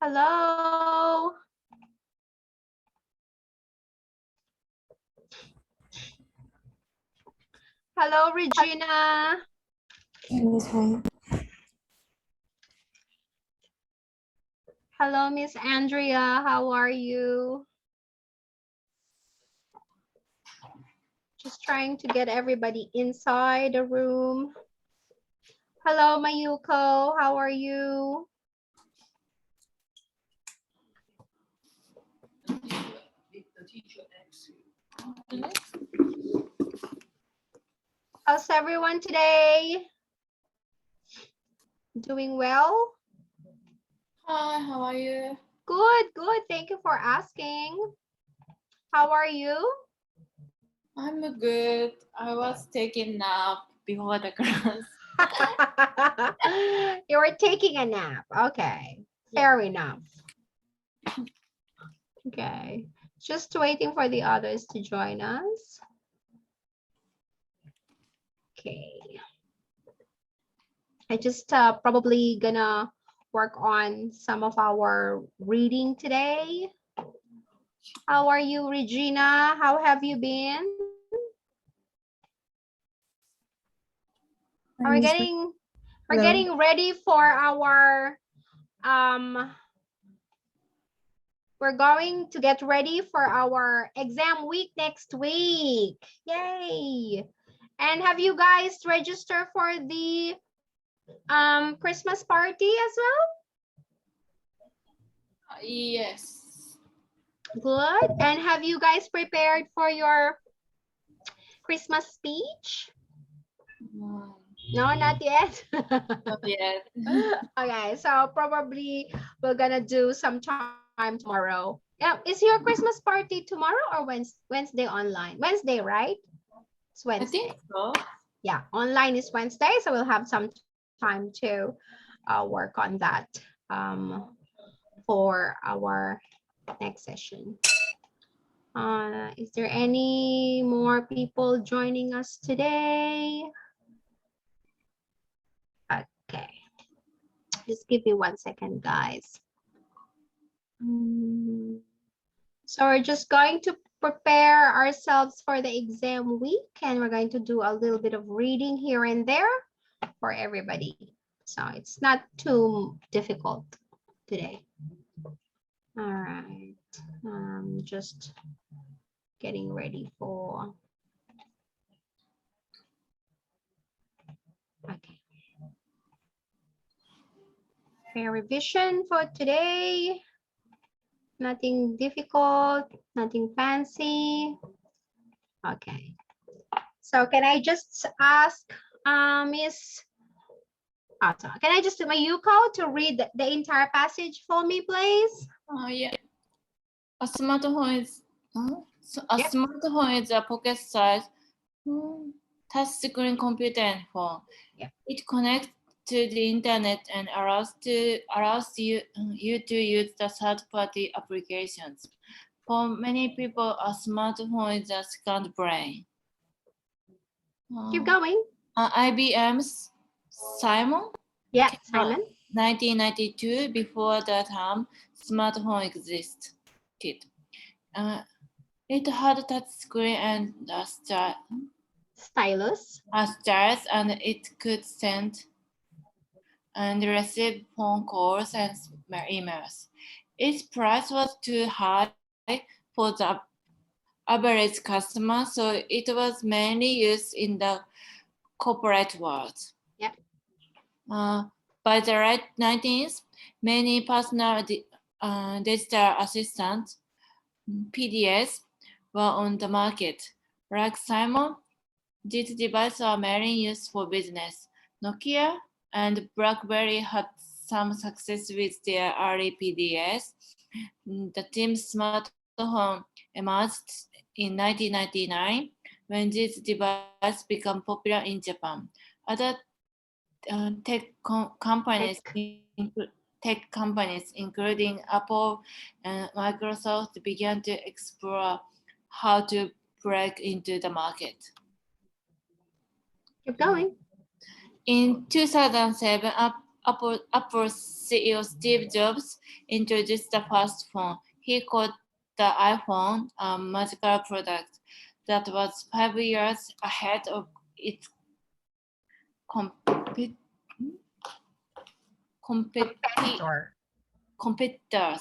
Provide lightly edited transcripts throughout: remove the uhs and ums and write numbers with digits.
Hello. Hello, Regina. Hello, Miss Andrea. How are you? Just trying to get everybody inside the room. Hello, Mayuko. How are you? How's everyone today? Doing well? Hi, how are you? Good, good. Thank you for asking. How are you? I'm good. I was taking nap before the class. You were taking a nap. Okay, fair enough. Okay, just waiting for the others to join us. Okay. I just probably gonna work on some of our reading today. How are you, Regina? How have you been? We're getting ready for our we're going to get ready for our exam week next week. Yay! And have you guys registered for the Christmas party as well? Yes. Good. And have you guys prepared for your Christmas speech? No, not yet. Not yet. Okay, so probably we're gonna do some time tomorrow. Yeah, is your Christmas party tomorrow or Wednesday online? Wednesday, right? It's I Wednesday. think so. Yeah, online is Wednesday, so we'll have some time to work on that for our next session. Is there any more people joining us today? Okay, just give me 1 second, guys. So we're just going to prepare ourselves for the exam week, and we're going to do a little bit of reading here and there for everybody. So it's not too difficult today. All right, just getting ready for, okay. Fair revision for today. Nothing difficult, nothing fancy. Okay. So can I just ask Miss Ato, can I just do my Yuko to read the entire passage for me, please? Yeah. A smartphone is Yep. smartphone is a pocket size touch screen computer and phone. Yep. It connects to the internet and allows you to use the third-party applications. For many people, a smartphone is a second brain. Keep going. IBM's Simon? Yeah, Simon. 1992, before the term smartphone existed. It had a touch screen and a Stylus. stylus, and it could send and receive phone calls and emails. Its price was too high for the average customer, so it was mainly used in the corporate world. Yep. By the late 19th, many personal digital assistants, PDS, were on the market. Like Simon, these devices are mainly used for business. Nokia and BlackBerry had some success with their early PDS. The Team smartphone emerged in 1999 when this device became popular in Japan. Other tech companies, including Apple and Microsoft, began to explore how to break into the market. Keep going. In 2007, Apple CEO Steve Jobs introduced the first phone. He called the iPhone a magical product that was 5 years ahead of its competitors. Competitor.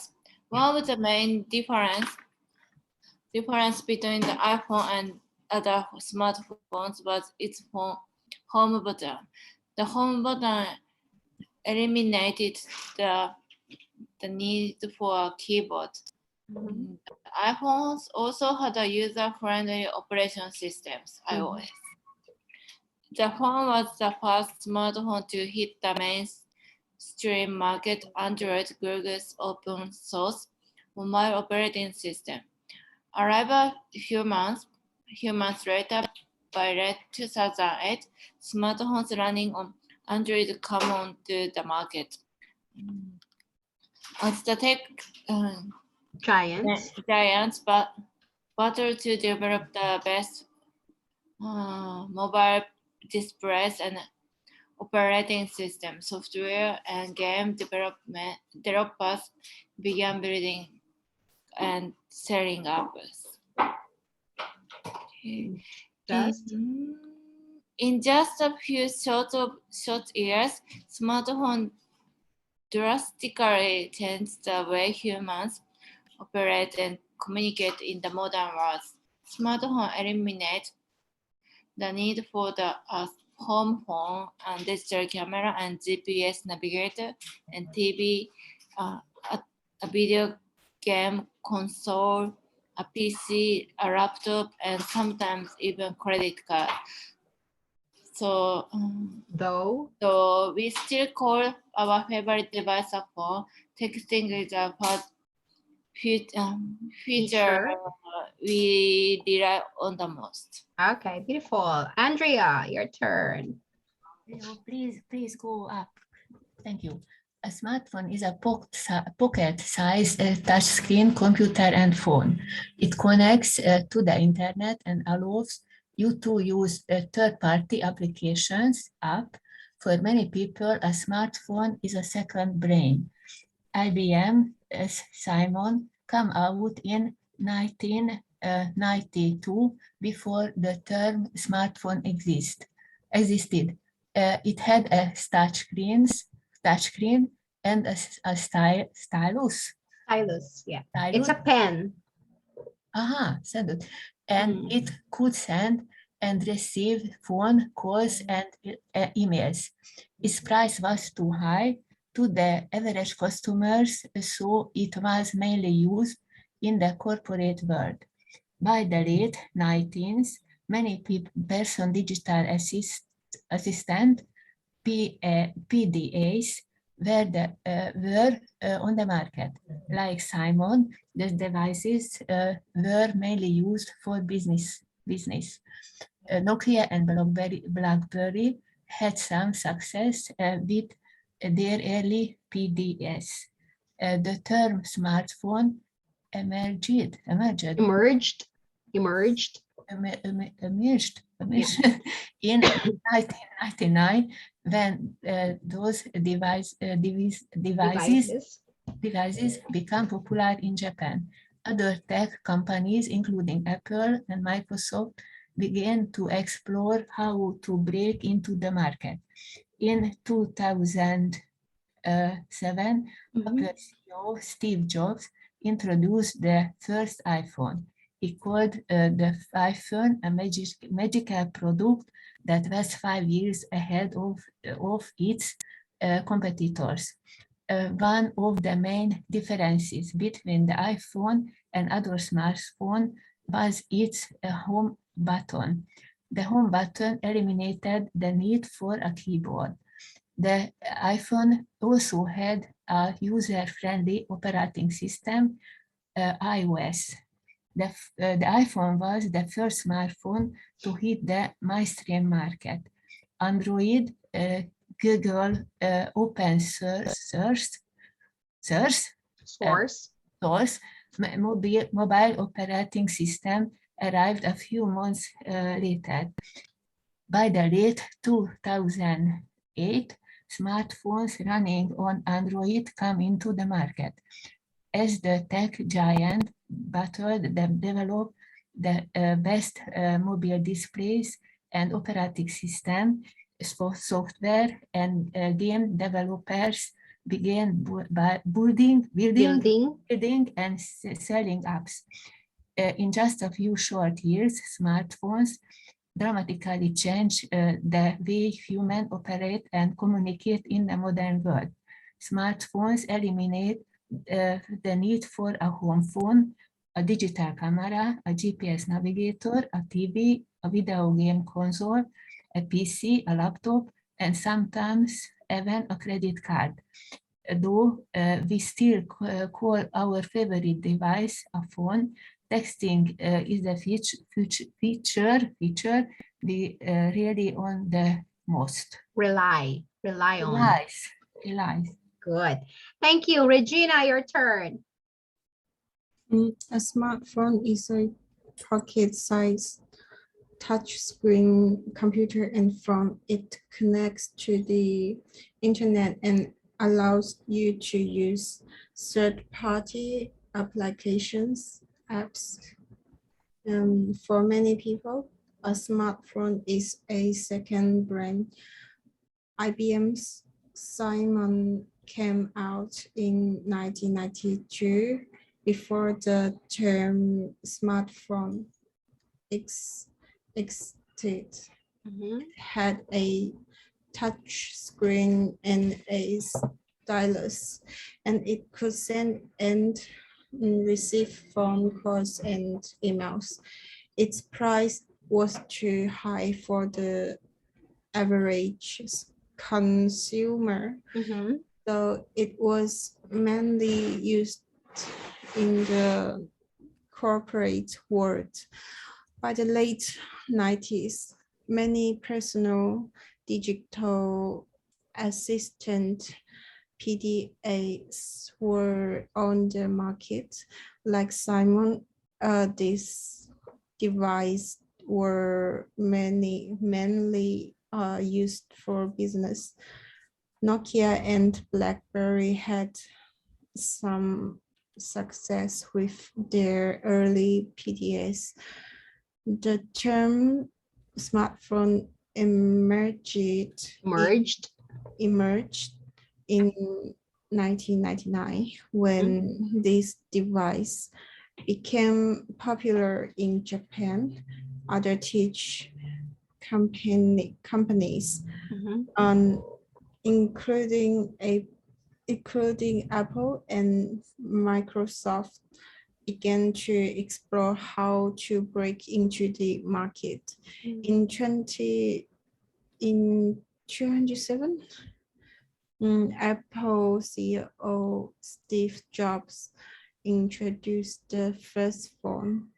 One of the main difference between the iPhone and other smartphones was its home button. The home button eliminated the need for a keyboard. iPhones also had a user-friendly operation systems, iOS. The phone was the first smartphone to hit the mainstream market, Android, Google's open source mobile operating system. Arrived a few months later, by late 2008, smartphones running on Android come onto the market. As the tech Giants. battle to develop the best mobile displays and operating system, software and game developers began building and selling apples. In just a few short years, smartphone drastically changed the way humans operate and communicate in the modern world. Smartphone eliminate the need for the home phone and digital camera and GPS navigator and TV, a video game console, a PC, a laptop, and sometimes even credit card. So we still call our favorite device a phone. Texting is a feature we rely on the most. Okay, beautiful. Andrea, your turn. Please go up. Thank you. A smartphone is a pocket-sized touchscreen computer and phone. It connects to the internet and allows you to use third-party applications. For many people, a smartphone is a second brain. IBM Simon came out in 1992 before the term smartphone existed. It had a touchscreen and a stylus. Stylus, yeah. It's a pen. And it could send and receive phone calls and emails. Its price was too high to the average customers, so it was mainly used in the corporate world. By the late 19th, many person digital assistant PDAs were on the market. Like Simon, the devices were mainly used for business. Nokia and BlackBerry had some success with their early PDS. The term smartphone emerged in 1999 when those devices became popular in Japan. Other tech companies, including Apple and Microsoft, began to explore how to break into the market. In 2007, Apple CEO Steve Jobs introduced the first iPhone. He called the iPhone a magical product that was 5 years ahead of its competitors. One of the main differences between the iPhone and other smartphones was its home button. The home button eliminated the need for a keyboard. The iPhone also had a user-friendly operating system, iOS. The iPhone was the first smartphone to hit the mainstream market. Android, Google open source mobile operating system arrived a few months later. By the late 2008, smartphones running on Android come into the market. As the tech giant battled to develop the best mobile displays and operating system, software and game developers began building and selling apps. In just a few short years, smartphones dramatically changed the way humans operate and communicate in the modern world. Smartphones eliminate the need for a home phone, a digital camera, a GPS navigator, a TV, a video game console, a PC, a laptop, and sometimes even a credit card. Though we still call our favorite device a phone, texting is a feature we really on the most. Rely on. Relies. Good. Thank you. Regina, your turn. A smartphone is a pocket-sized touchscreen computer, and from it connects to the internet and allows you to use third-party apps. For many people, a smartphone is a second brain. IBM's Simon came out in 1992 before the term smartphone existed. Had a touch screen and a stylus, and it could send and receive phone calls and emails. Its price was too high for the average consumer, so it was mainly used in the corporate world. By the late 90s, many personal digital assistant PDAs were on the market. Like Simon, these devices were mainly used for business. Nokia and BlackBerry had some success with their early PDAs. The term smartphone emerged in 1999 when this device became popular in Japan. Other tech companies, including Apple and Microsoft, began to explore how to break into the market. In 2007, Apple CEO Steve Jobs introduced the first iPhone.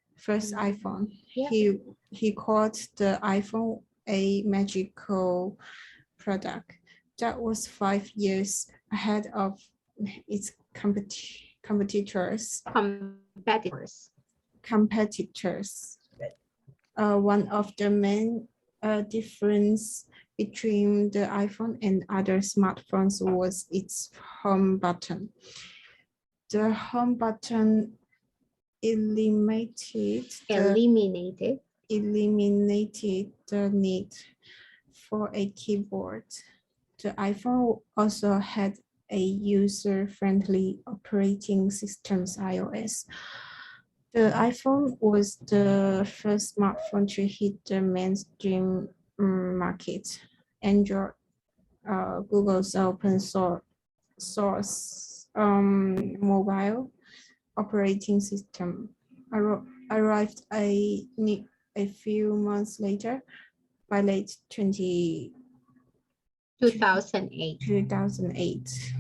Yeah. He called the iPhone a magical product that was 5 years ahead of its competitors. One of the main difference between the iPhone and other smartphones was its home button. The home button eliminated the need for a keyboard. The iPhone also had a user-friendly operating system, iOS. The iPhone was the first smartphone to hit the mainstream market. Android, Google's open source mobile operating system, arrived a few months later. By late 2008,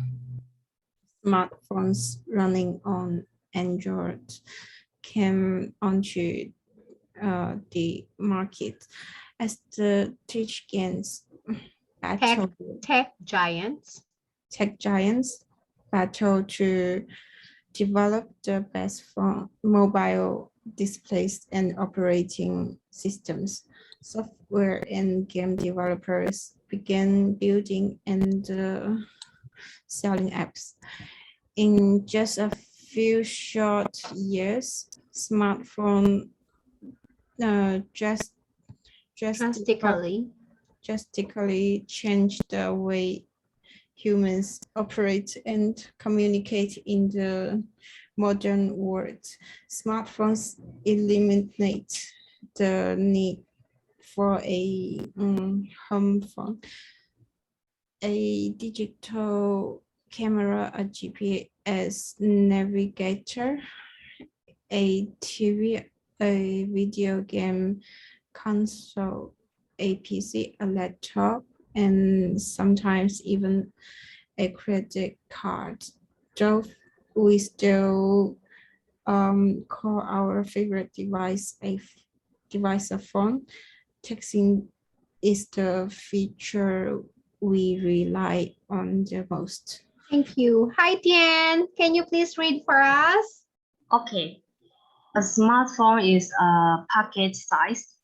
smartphones running on Android came onto the market as the tech giants battle to develop the best mobile displays and operating systems. Software and game developers began building and selling apps. In just a few short years, smartphone drastically changed the way humans operate and communicate in the modern world. Smartphones eliminate the need for a home phone, a digital camera, a GPS navigator, a TV, a video game console, a PC, a laptop, and sometimes even a credit card. Though we still call our favorite device a phone, texting is the feature we rely on the most. Thank you. Hi, Tian. Can you please read for us? Okay. A smartphone is a pocket-sized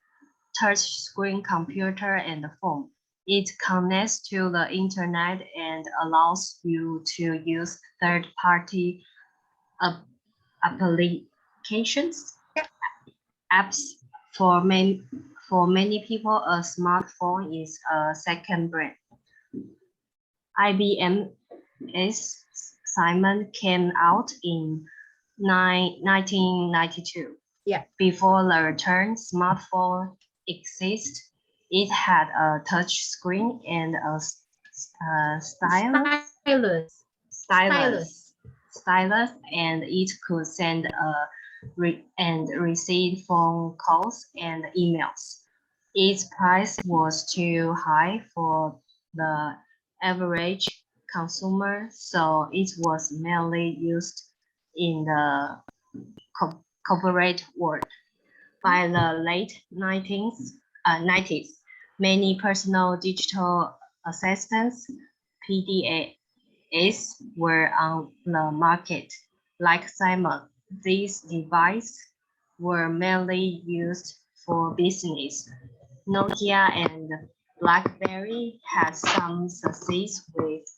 touchscreen computer and phone. It connects to the internet and allows you to use third-party applications, apps. For many people, a smartphone is a second brain. IBM's Simon came out in 1992. Yeah. Before the term smartphone existed, it had a touch screen and a stylus, and it could send and receive phone calls and emails. Its price was too high for the average consumer, so it was mainly used in the corporate world. By the late 90s, many personal digital assistants, PDAs, were on the market. Like Simon, these devices were mainly used for business. Nokia and BlackBerry had some success with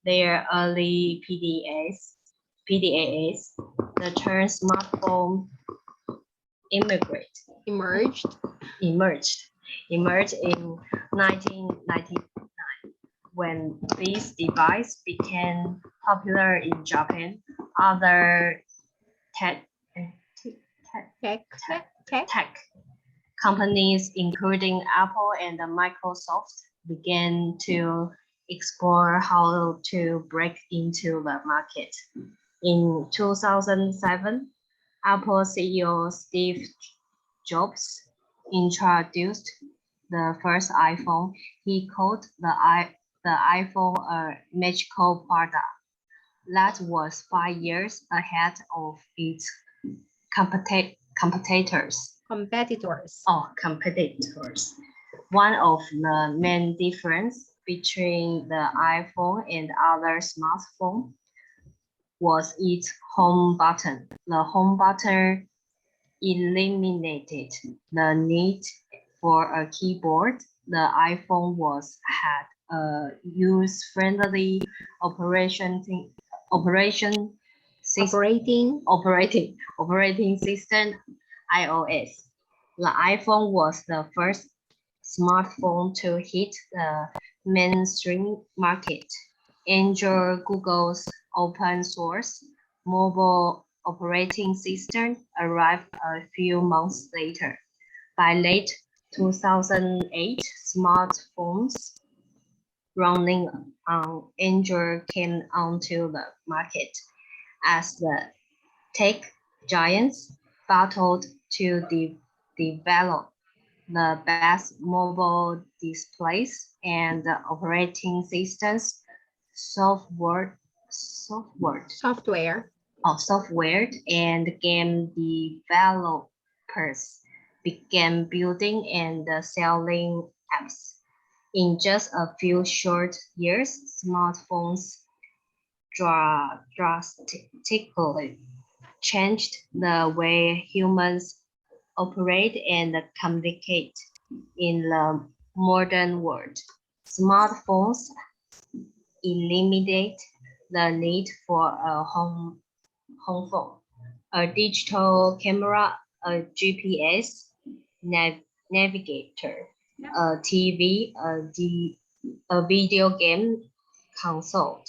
their early PDAs. The term smartphone emerged in 1999 when this device became popular in Japan. Other tech companies, including Apple and Microsoft, began to explore how to break into the market. In 2007, Apple CEO Steve Jobs introduced the first iPhone. He called the iPhone a magical product that was 5 years ahead of its competitors. One of the main differences between the iPhone and other smartphones was its home button. The home button eliminated the need for a keyboard. The iPhone had a user-friendly operating system, iOS. The iPhone was the first smartphone to hit the mainstream market. Android, Google's open source mobile operating system arrived a few months later. By late 2008, smartphones running on Android came onto the market as the tech giants battled to develop the best mobile displays and operating systems software and game developers began building and selling apps. In just a few short years, smartphones drastically changed the way humans operate and communicate in the modern world. Smartphones eliminate the need for a home phone, a digital camera, a GPS navigator, a TV, a video game console,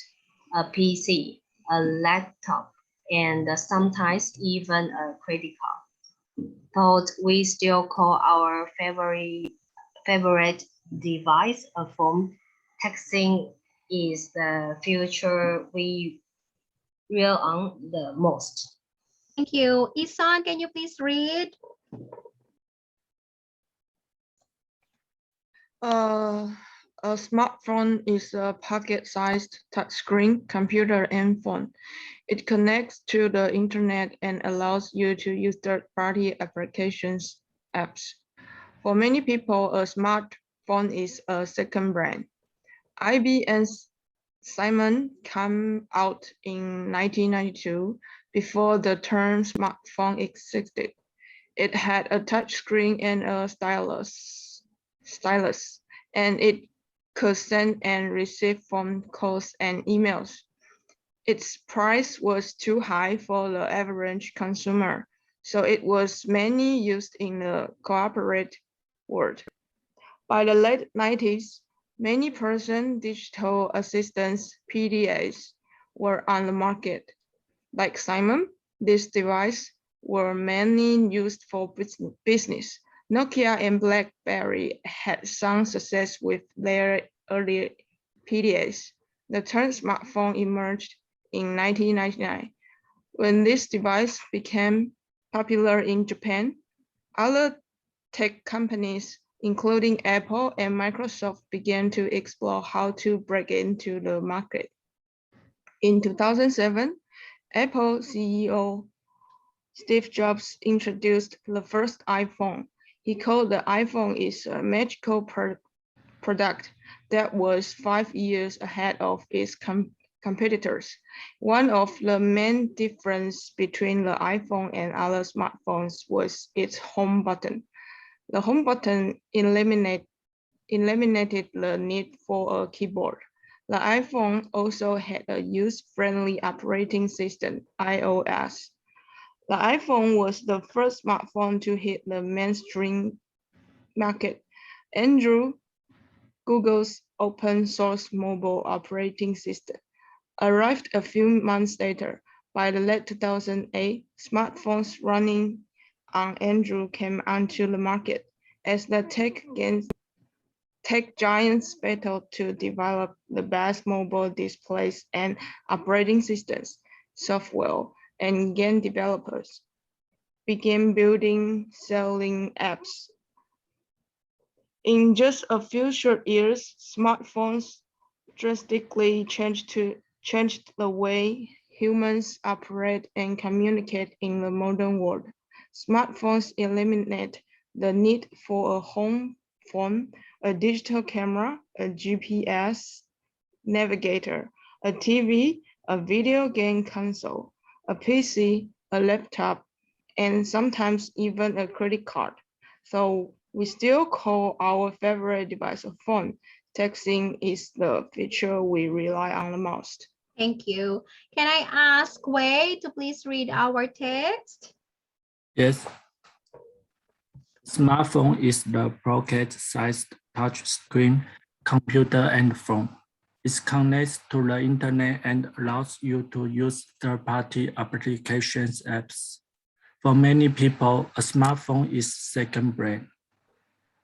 a PC, a laptop, and sometimes even a credit card. But we still call our favorite device a phone. Texting is the future we rely on the most. Thank you. Isan, can you please read? A smartphone is a pocket-sized touchscreen computer and phone. It connects to the internet and allows you to use third-party applications apps. For many people, a smartphone is a second brand. IBM's Simon came out in 1992 before the term smartphone existed. It had a touchscreen and a stylus, and it could send and receive phone calls and emails. Its price was too high for the average consumer, so it was mainly used in the corporate world. By the late 90s, many person digital assistants, PDAs, were on the market. Like Simon, these devices were mainly used for business. Nokia and BlackBerry had some success with their early PDAs. The term smartphone emerged in 1999. When this device became popular in Japan, other tech companies, including Apple and Microsoft, began to explore how to break into the market. In 2007, Apple CEO Steve Jobs introduced the first iPhone. He called the iPhone is a magical product that was 5 years ahead of its competitors. One of the main differences between the iPhone and other smartphones was its home button. The home button eliminated the need for a keyboard. The iPhone also had a user-friendly operating system, iOS. The iPhone was the first smartphone to hit the mainstream market. Android, Google's open source mobile operating system, arrived a few months later. By the late 2008, smartphones running on Android came onto the market as the tech giants battled to develop the best mobile displays and operating systems. Software and game developers began building, selling apps. In just a few short years, smartphones drastically changed the way humans operate and communicate in the modern world. Smartphones eliminate the need for a home phone, a digital camera, a GPS navigator, a TV, a video game console, a PC, a laptop, and sometimes even a credit card. So we still call our favorite device a phone. Texting is the feature we rely on the most. Thank you. Can I ask Wei to please read our text? Yes. Smartphone is the pocket-sized touchscreen computer and phone. It connects to the internet and allows you to use third-party applications apps. For many people, a smartphone is second brand.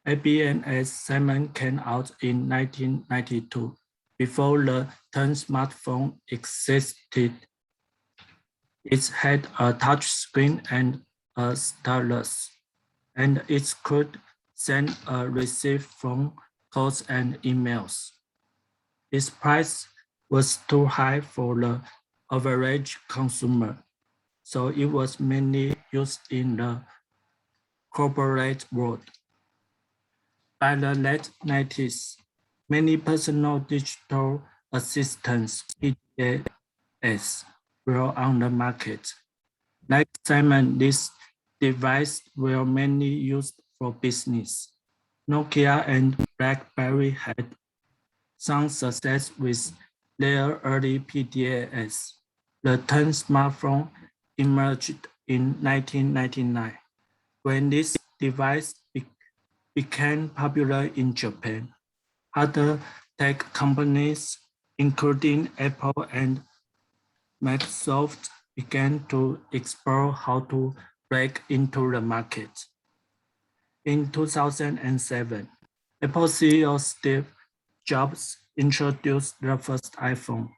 IBM's Simon came out in 1992. Before the term smartphone existed, it had a touch screen and a stylus, and it could send and receive phone calls and emails. Its price was too high for the average consumer, so it was mainly used in the corporate world. By the late 90s, many personal digital assistants, PDAs, were on the market. Like Simon, these devices were mainly used for business. Nokia and BlackBerry had some success with their early PDAs. The term smartphone emerged in 1999 when this device became popular in Japan. Other tech companies, including Apple and Microsoft, began to explore how to break into the market. In 2007, Apple CEO Steve Jobs introduced the first iPhone.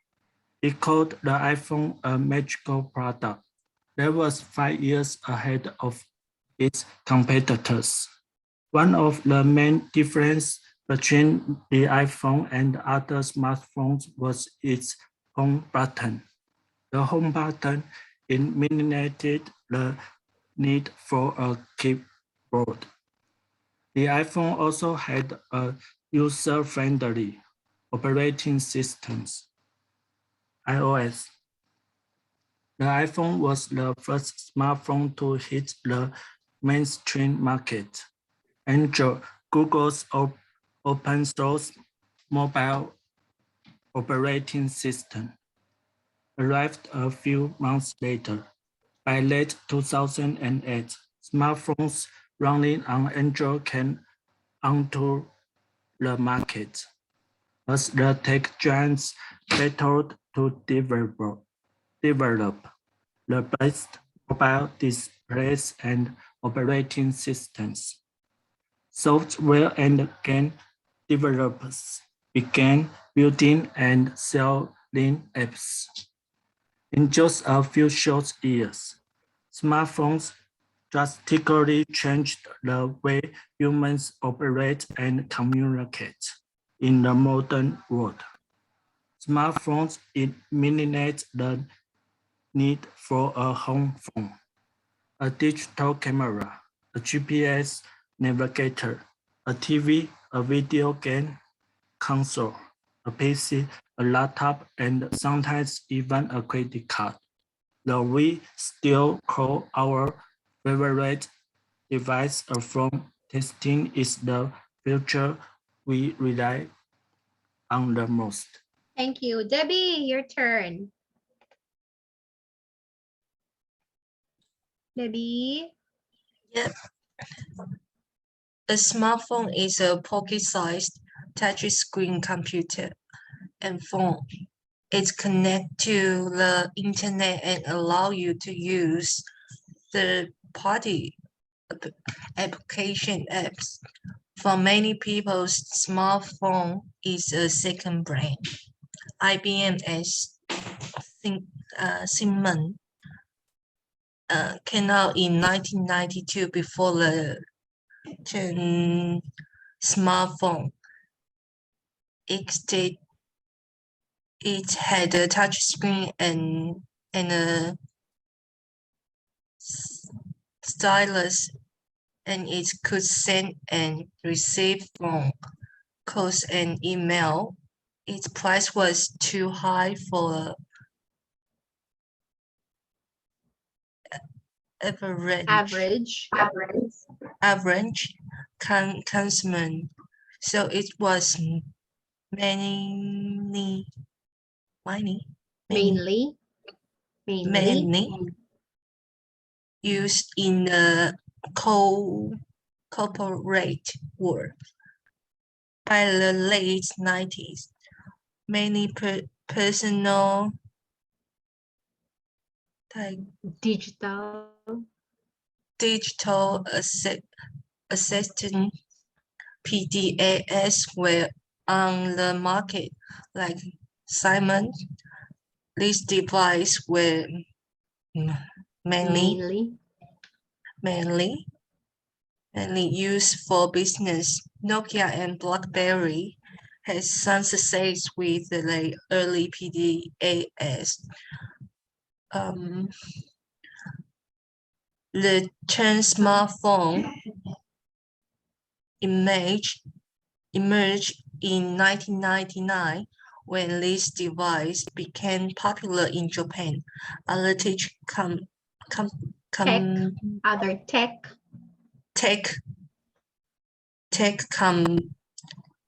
He called the iPhone a magical product that was 5 years ahead of its competitors. One of the main differences between the iPhone and other smartphones was its home button. The home button eliminated the need for a keyboard. The iPhone also had a user-friendly operating system, iOS. The iPhone was the first smartphone to hit the mainstream market. Android, Google's open source mobile operating system, arrived a few months later. By late 2008, smartphones running on Android came onto the market as the tech giants battled to develop the best mobile displays and operating systems. Software and game developers began building and selling apps. In just a few short years, smartphones drastically changed the way humans operate and communicate in the modern world. Smartphones eliminate the need for a home phone, a digital camera, a GPS navigator, a TV, a video game console, a PC, a laptop, and sometimes even a credit card. Though we still call our favorite device a phone, testing is the feature we rely on the most. Thank you. Debbie, your turn. Debbie. Yep. A smartphone is a pocket-sized touchscreen computer and phone. It connects to the internet and allow you to use third-party application apps. For many people, smartphone is a second brain. IBM and Siemens came out in 1992 before the smartphone. It had a touch screen and a stylus, and it could send and receive phone calls and email. Its price was too high for average consumer, so it was mainly used in the corporate world. By the late 90s, many personal digital assistant PDAs were on the market, like Simon. These devices were mainly used for business. Nokia and BlackBerry had some success with the early PDAs. The term smartphone emerged in 1999 when this device became popular in Japan. Other tech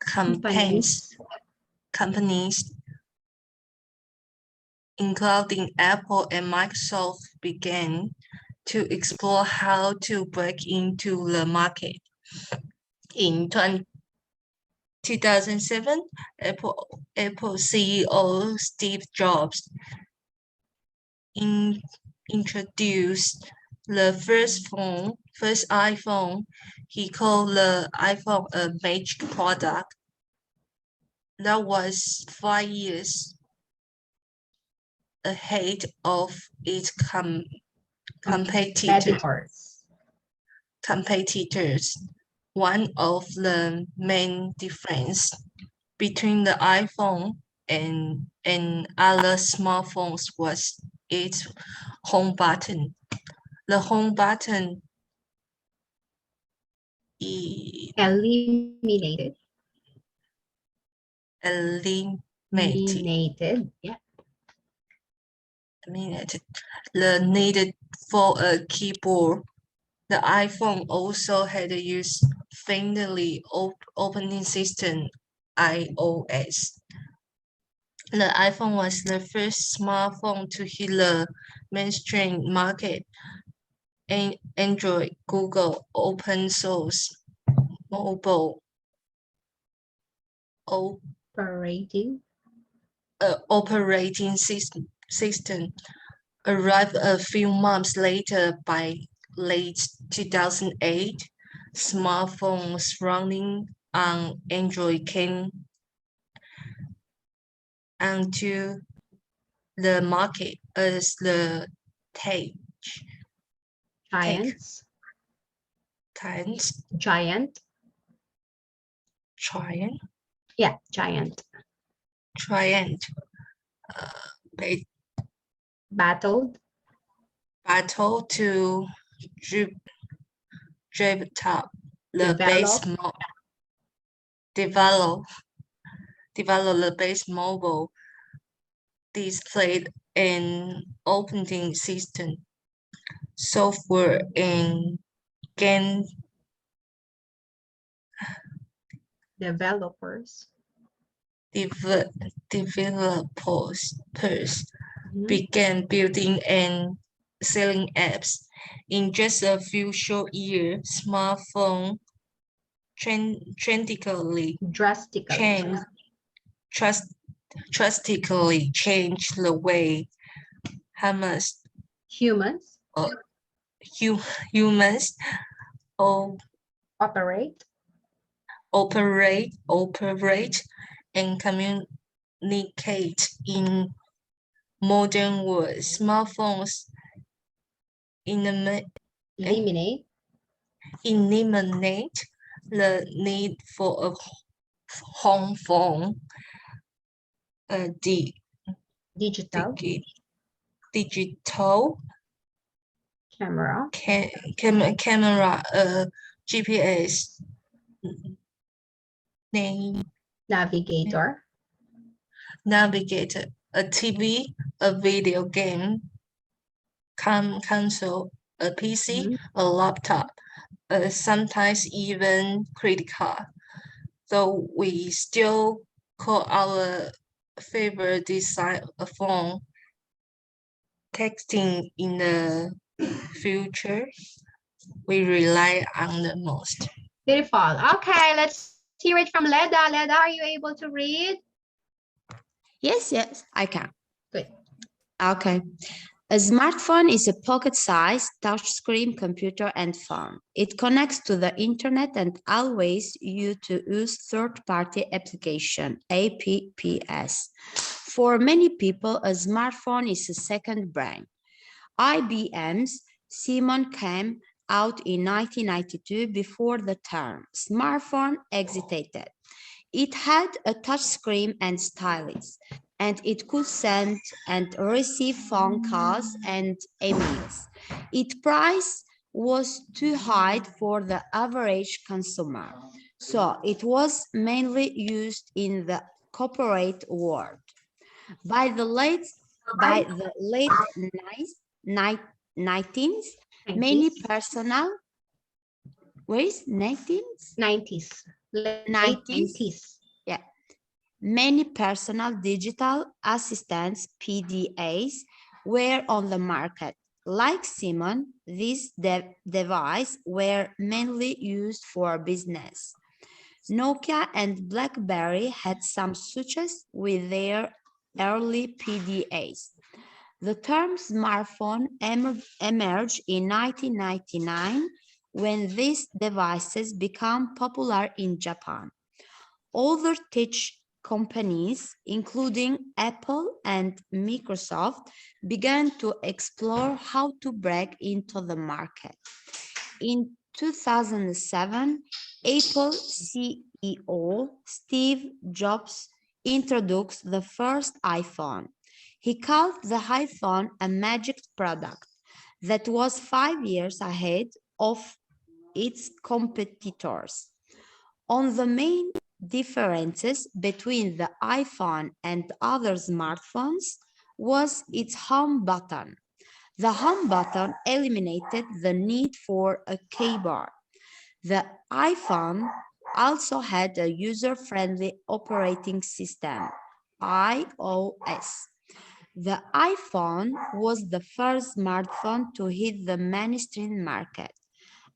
companies companies, including Apple and Microsoft, began to explore how to break into the market. In 2007, Apple CEO Steve Jobs introduced the first iPhone. He called the iPhone a magic product that was 5 years ahead of its competitors. One of the main differences between the iPhone and other smartphones was its home button. The home button Eliminated. Yeah. The needed for a keyboard. The iPhone also had a user-friendly operating system, iOS. The iPhone was the first smartphone to hit the mainstream market. Android, Google, open source, mobile, operating system arrived a few months later. By late 2008, smartphones running on Android came onto the market as the giant. Yeah, giant. Battled to develop the base mobile display and operating system, software and game developers began building and selling apps. In just a few short years, smartphone drastically changed the way humans operate and communicate in modern world. Smartphones eliminate the need for a home phone, digital camera, GPS, navigator, a TV, a video game console, a PC, a laptop, sometimes even credit card. Though we still call our favorite design a phone, texting in the future, we rely on the most. Beautiful. Okay, let's hear it from Leda. Leda, are you able to read? Yes, I can. Good. Okay. A smartphone is a pocket-sized touchscreen computer and phone. It connects to the internet and allows you to use third-party application, apps. For many people, a smartphone is a second brain. IBM's Simon came out in 1992 before the term smartphone existed. It had a touchscreen and stylus, and it could send and receive phone calls and emails. Its price was too high for the average consumer, so it was mainly used in the corporate world. By the late 19th, many personal, where is 19th? 90s. Late 90s. 90s. Yeah. Many personal digital assistants, PDAs, were on the market. Like Simon, these devices were mainly used for business. Nokia and BlackBerry had some success with their early PDAs. The term smartphone emerged in 1999 when these devices became popular in Japan. Other tech companies, including Apple and Microsoft, began to explore how to break into the market. In 2007, Apple CEO Steve Jobs introduced the first iPhone. He called the iPhone a magic product that was 5 years ahead of its competitors. On the main differences between the iPhone and other smartphones was its home button. The home button eliminated the need for a keyboard. The iPhone also had a user-friendly operating system, iOS. The iPhone was the first smartphone to hit the mainstream market.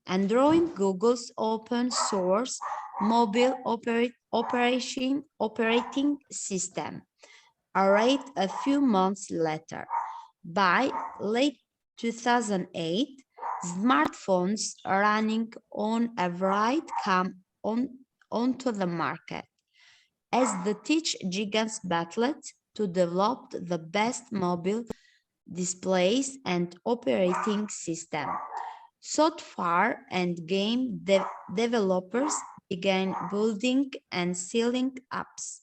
Android, Google's open source mobile operating system, arrived a few months later. By late 2008, smartphones running on Android came onto the market. As the tech giants battled to develop the best mobile displays and operating system, software and game developers began building and selling apps.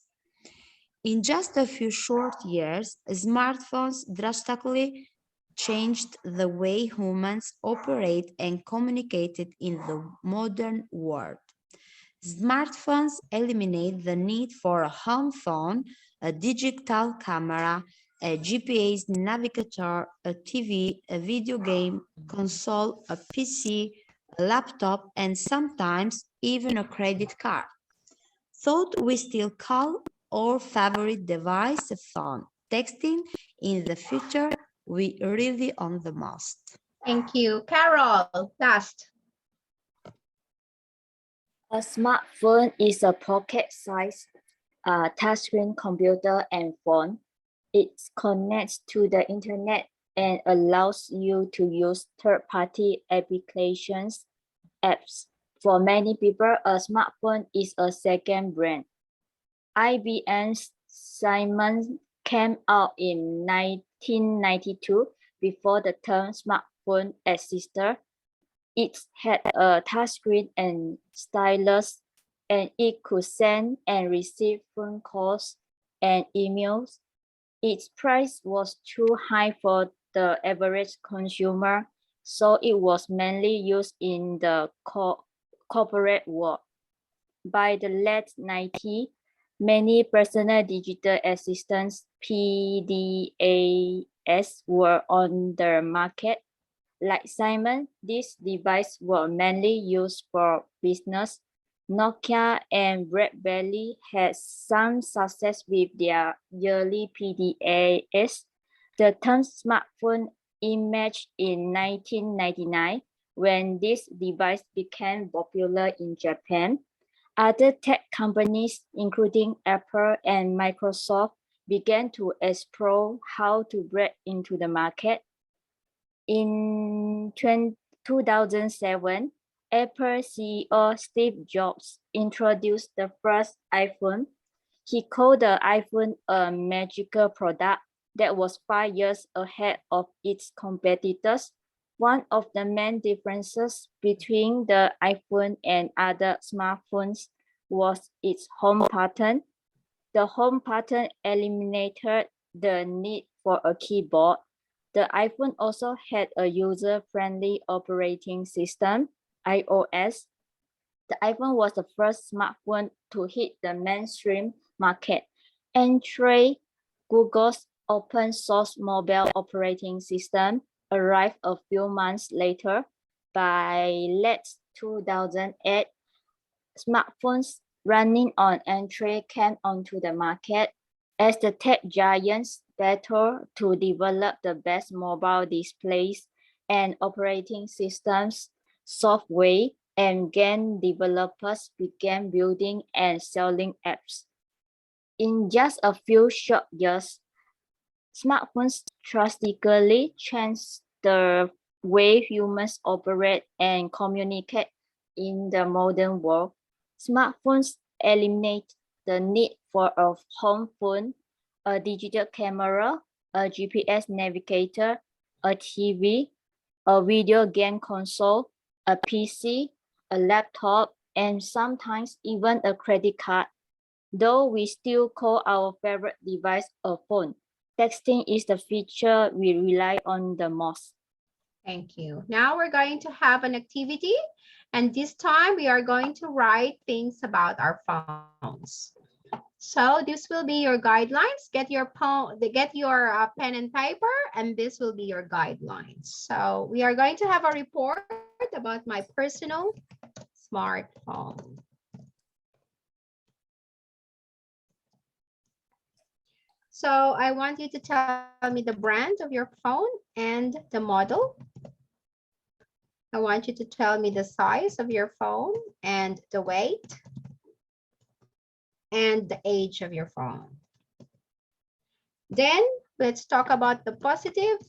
In just a few short years, smartphones drastically changed the way humans operate and communicated in the modern world. Smartphones eliminate the need for a home phone, a digital camera, a GPS navigator, a TV, a video game console, a PC, a laptop, and sometimes even a credit card. Thought we still call our favorite device a phone. Texting in the future, we really on the most. Thank you. Carol, last. A smartphone is a pocket-sized touchscreen computer and phone. It connects to the internet and allows you to use third-party applications, apps. For many people, a smartphone is a second brain. IBM's Simon came out in 1992 before the term smartphone existed. It had a touchscreen and stylus, and it could send and receive phone calls and emails. Its price was too high for the average consumer, so it was mainly used in the corporate world. By the late 90s, many personal digital assistants, PDAs, were on the market. Like Simon, these devices were mainly used for business. Nokia and BlackBerry had some success with their yearly PDAs. The term smartphone emerged in 1999 when this device became popular in Japan. Other tech companies, including Apple and Microsoft, began to explore how to break into the market. In 2007, Apple CEO Steve Jobs introduced the first iPhone. He called the iPhone a magical product that was 5 years ahead of its competitors. One of the main differences between the iPhone and other smartphones was its home button. The home button eliminated the need for a keyboard. The iPhone also had a user-friendly operating system, iOS. The iPhone was the first smartphone to hit the mainstream market. Entry, Google's open source mobile operating system, arrived a few months later. By late 2008, smartphones running on entry came onto the market as the tech giants battled to develop the best mobile displays and operating systems, software, and game developers began building and selling apps. In just a few short years, smartphones drastically changed the way humans operate and communicate in the modern world. Smartphones eliminate the need for a home phone, a digital camera, a GPS navigator, a TV, a video game console, a PC, a laptop, and sometimes even a credit card. Though we still call our favorite device a phone, texting is the feature we rely on the most. Thank you. Now we're going to have an activity, and this time we are going to write things about our phones. So this will be your guidelines. Get your pen and paper, and this will be your guidelines. So we are going to have a report about my personal smartphone. So I want you to tell me the brand of your phone and the model. I want you to tell me the size of your phone and the weight and the age of your phone. Then let's talk about the positive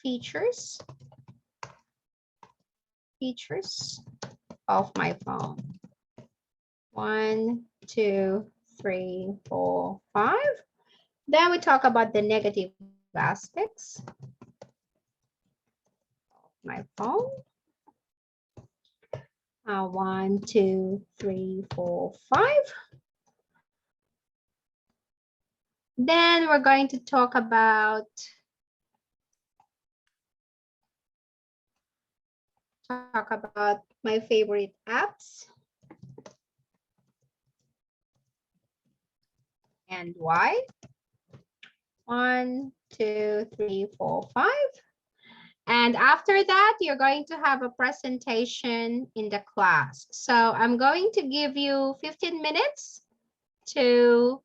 features of my phone. 1, 2, 3, 4, 5. Then we talk about the negative aspects of my phone. 1, 2, 3, 4, 5. Then we're going to talk about my favorite apps and why. 1, 2, 3, 4, 5. And after that, you're going to have a presentation in the class. So I'm going to give you 15 minutes to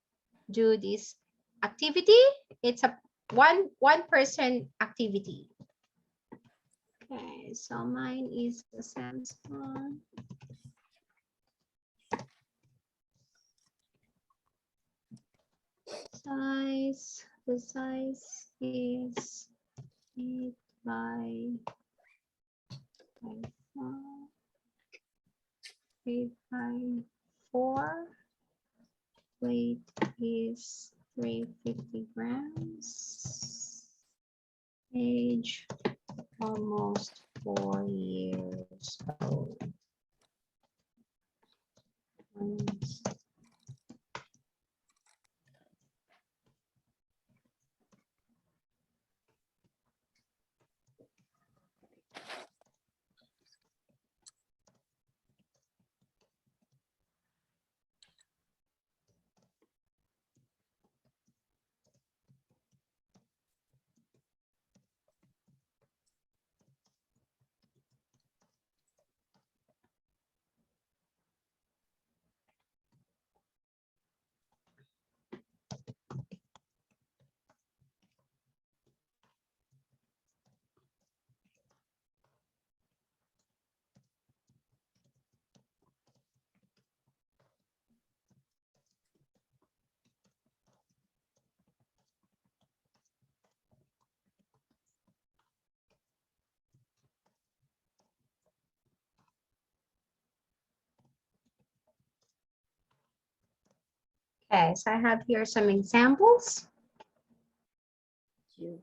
do this activity. It's a one person activity. Okay, so mine is the Samsung. The size is 8 by 4. Weight is 350 grams. Age almost 4 years old. Okay, so I have here some examples. Yes.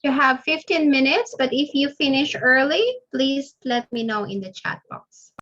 You have 15 minutes, but if you finish early, please let me know in the chat box.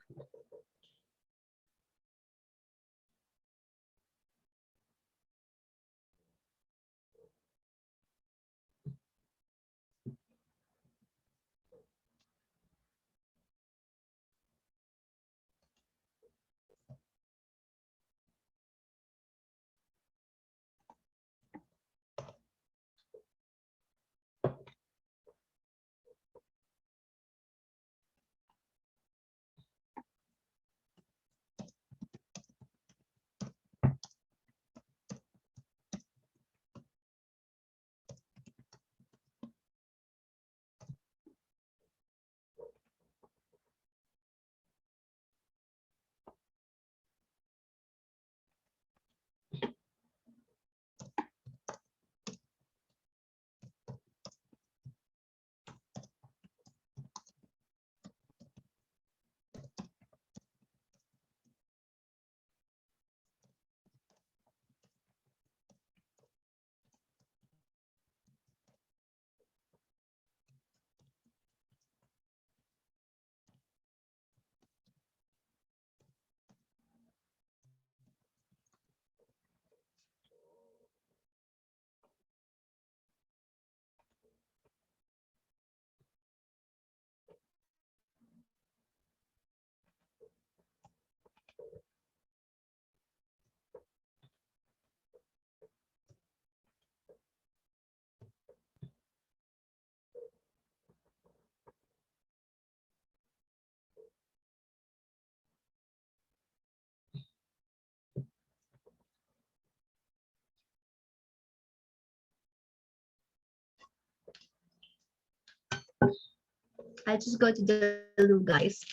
I just go to the loo, guys.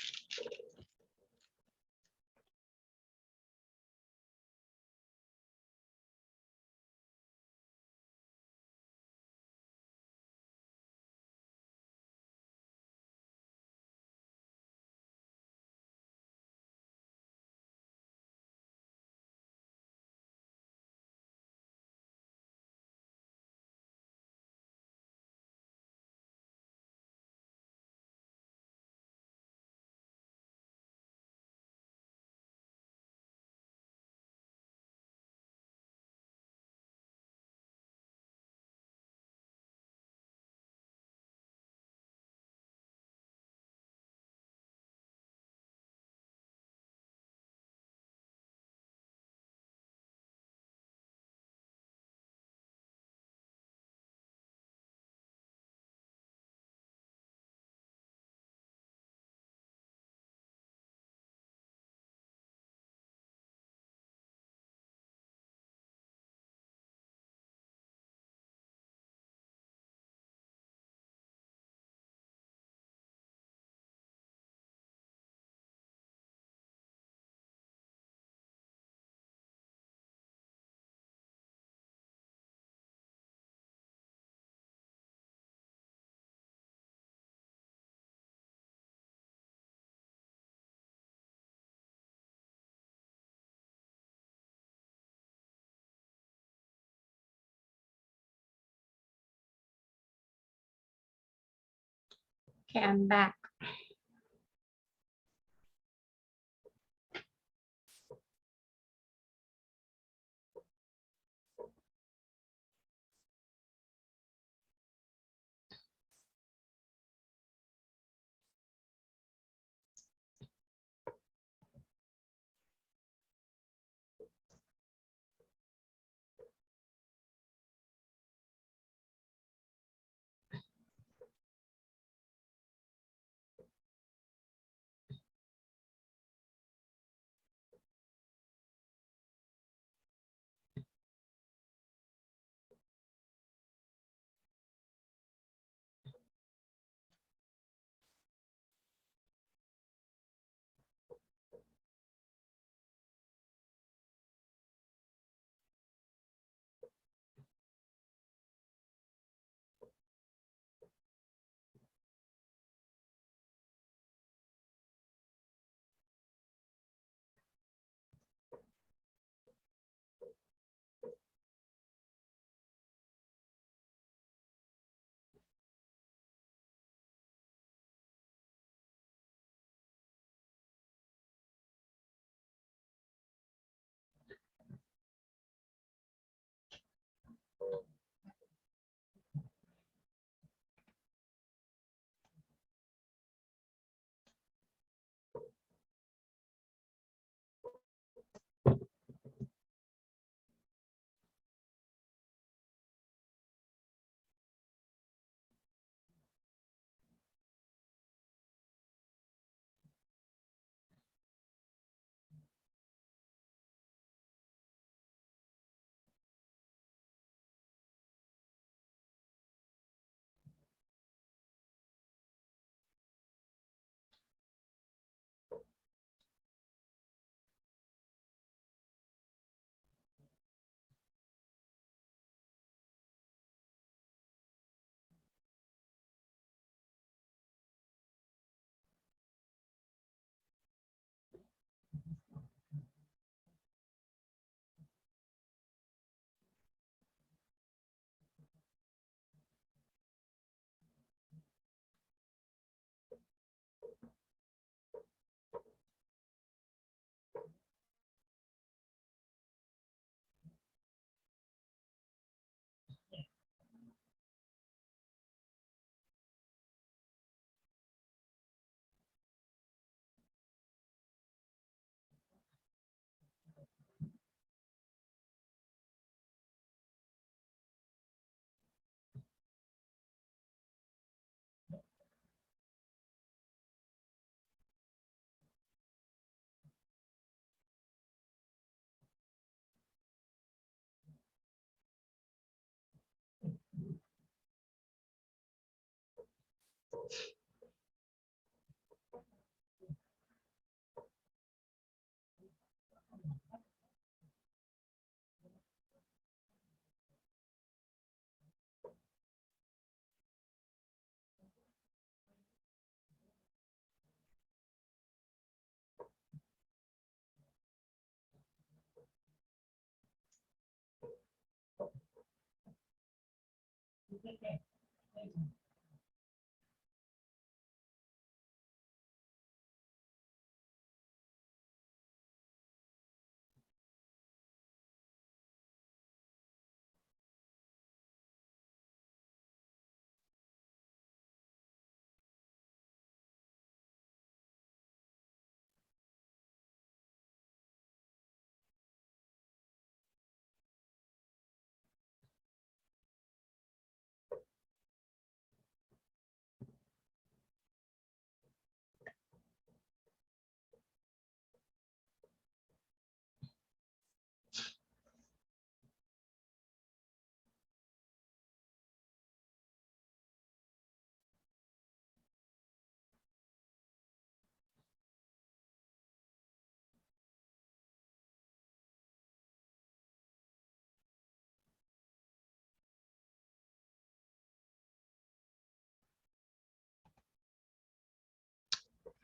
Okay, I'm back.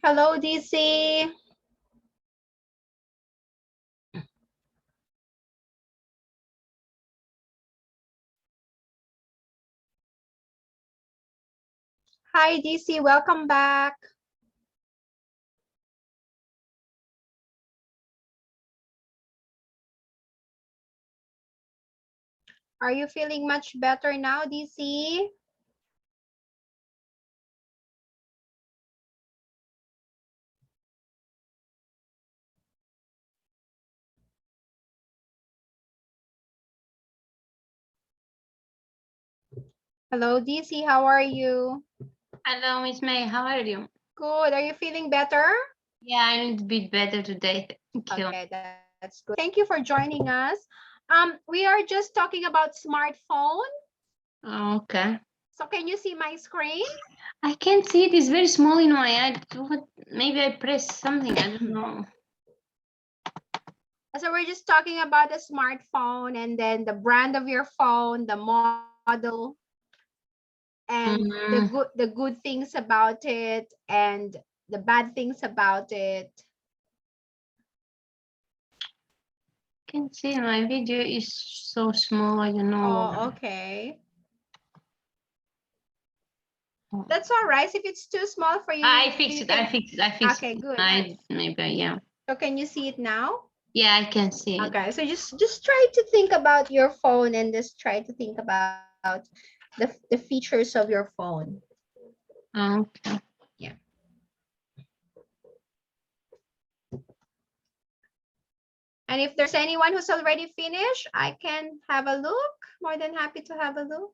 Hello, DC. Hi, DC. Welcome back. Are you feeling much better now, DC? Hello, DC. How are you? Hello, Miss May. How are you? Good. Are you feeling better? Yeah, I'm a bit better today. Thank you. Okay, that's good. Thank you for joining us. We are just talking about smartphone. Okay. So can you see my screen? I can't see it. It's very small in my eye. Maybe I pressed something. I don't know. So we're just talking about the smartphone and then the brand of your phone, the model, and the good things about it and the bad things about it. Can't see my video is so small. I don't know. Oh, okay. That's all right. If it's too small for you, I fixed it. I fixed it. I fixed okay, it. good. Maybe yeah. So can you see it now? Yeah, I can see it. Okay, so just try to think about your phone and just try to think about the features of your phone. Okay. Yeah. And if there's anyone who's already finished, I can have a look. More than happy to have a look.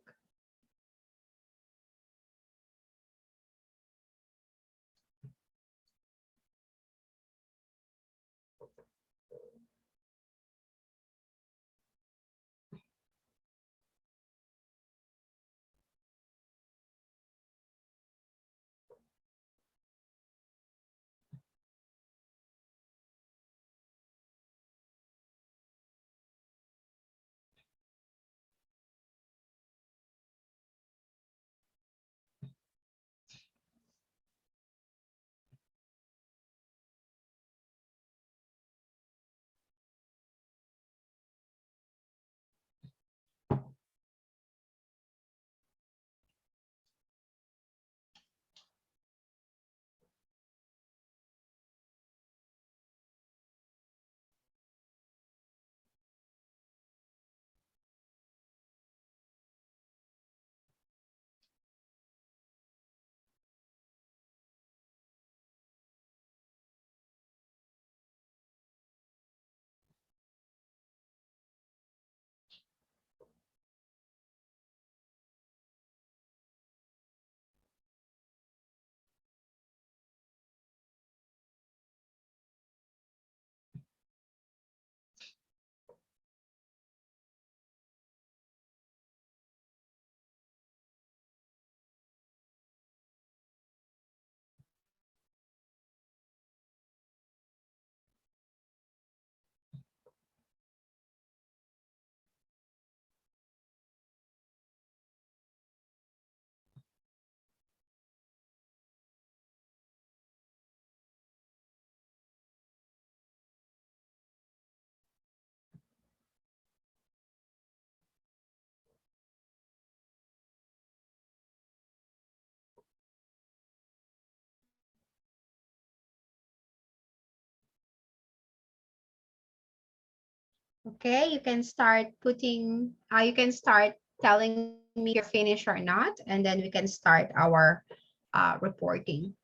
Okay, you can start putting, you can start telling me if you're finished or not, and then we can start our reporting.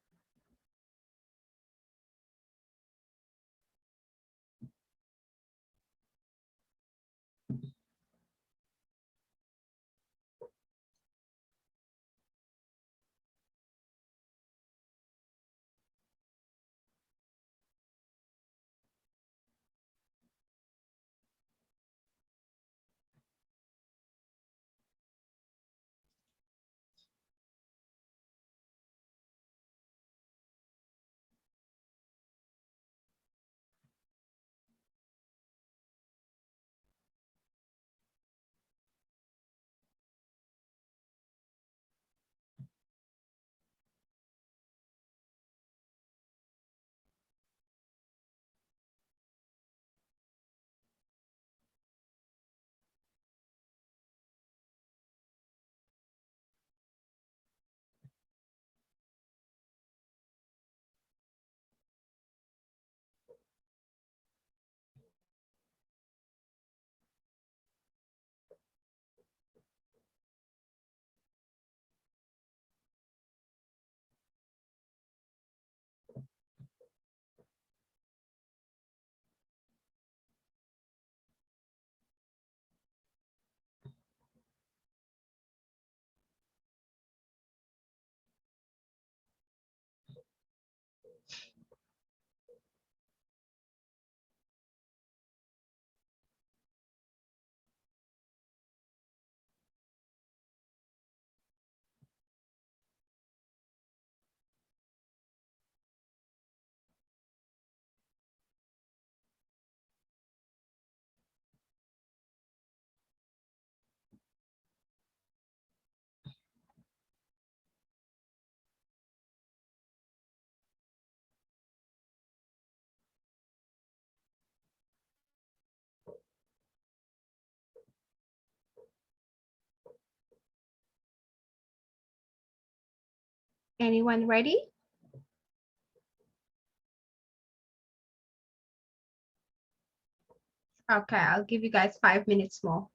Anyone ready? Okay, I'll give you guys 5 minutes more.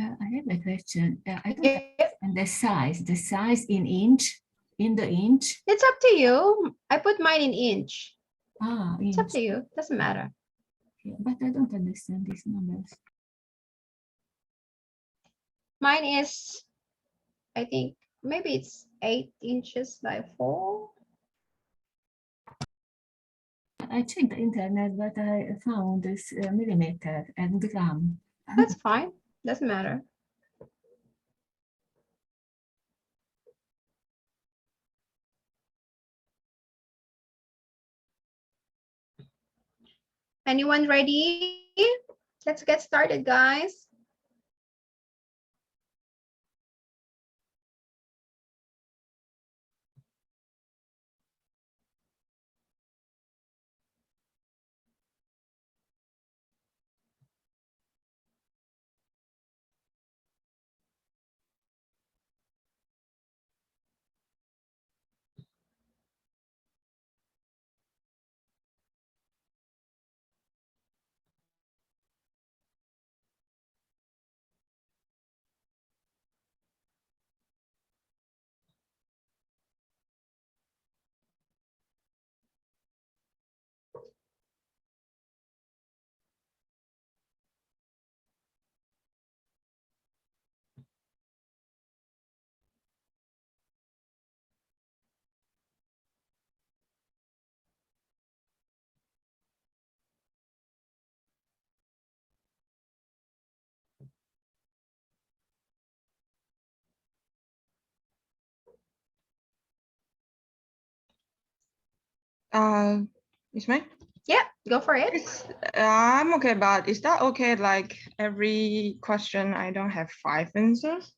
I have a question. I don't If understand the size in inch, in the inch. it's up to you. I put mine in inch. Ah, It's up inch. to you. Doesn't matter. Yeah, but I don't understand these numbers. Mine is, I think, maybe it's 8 inches by 4. I checked the internet, but I found this millimeter and gram. That's fine. Doesn't matter. Anyone ready? Let's get started, guys. It's me? Yeah, go for it. I'm okay, but is that okay? Like every question, I don't have 5 answers?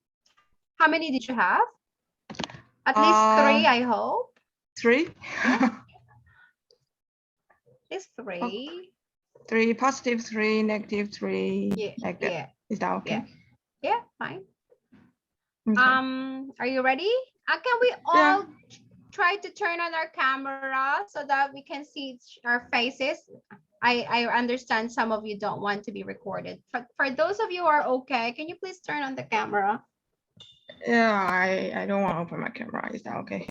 How many did you have? At least 3, I hope. 3? At least 3. 3, positive 3, negative 3, Yeah, like that. yeah, Is that okay? yeah, fine. Okay. Are you ready? Can we all try to turn on our camera so that we can see our faces? I understand some of you don't want to be recorded. For those of you who are okay, can you please turn on the camera? Yeah, I don't want to open my camera. Is that okay?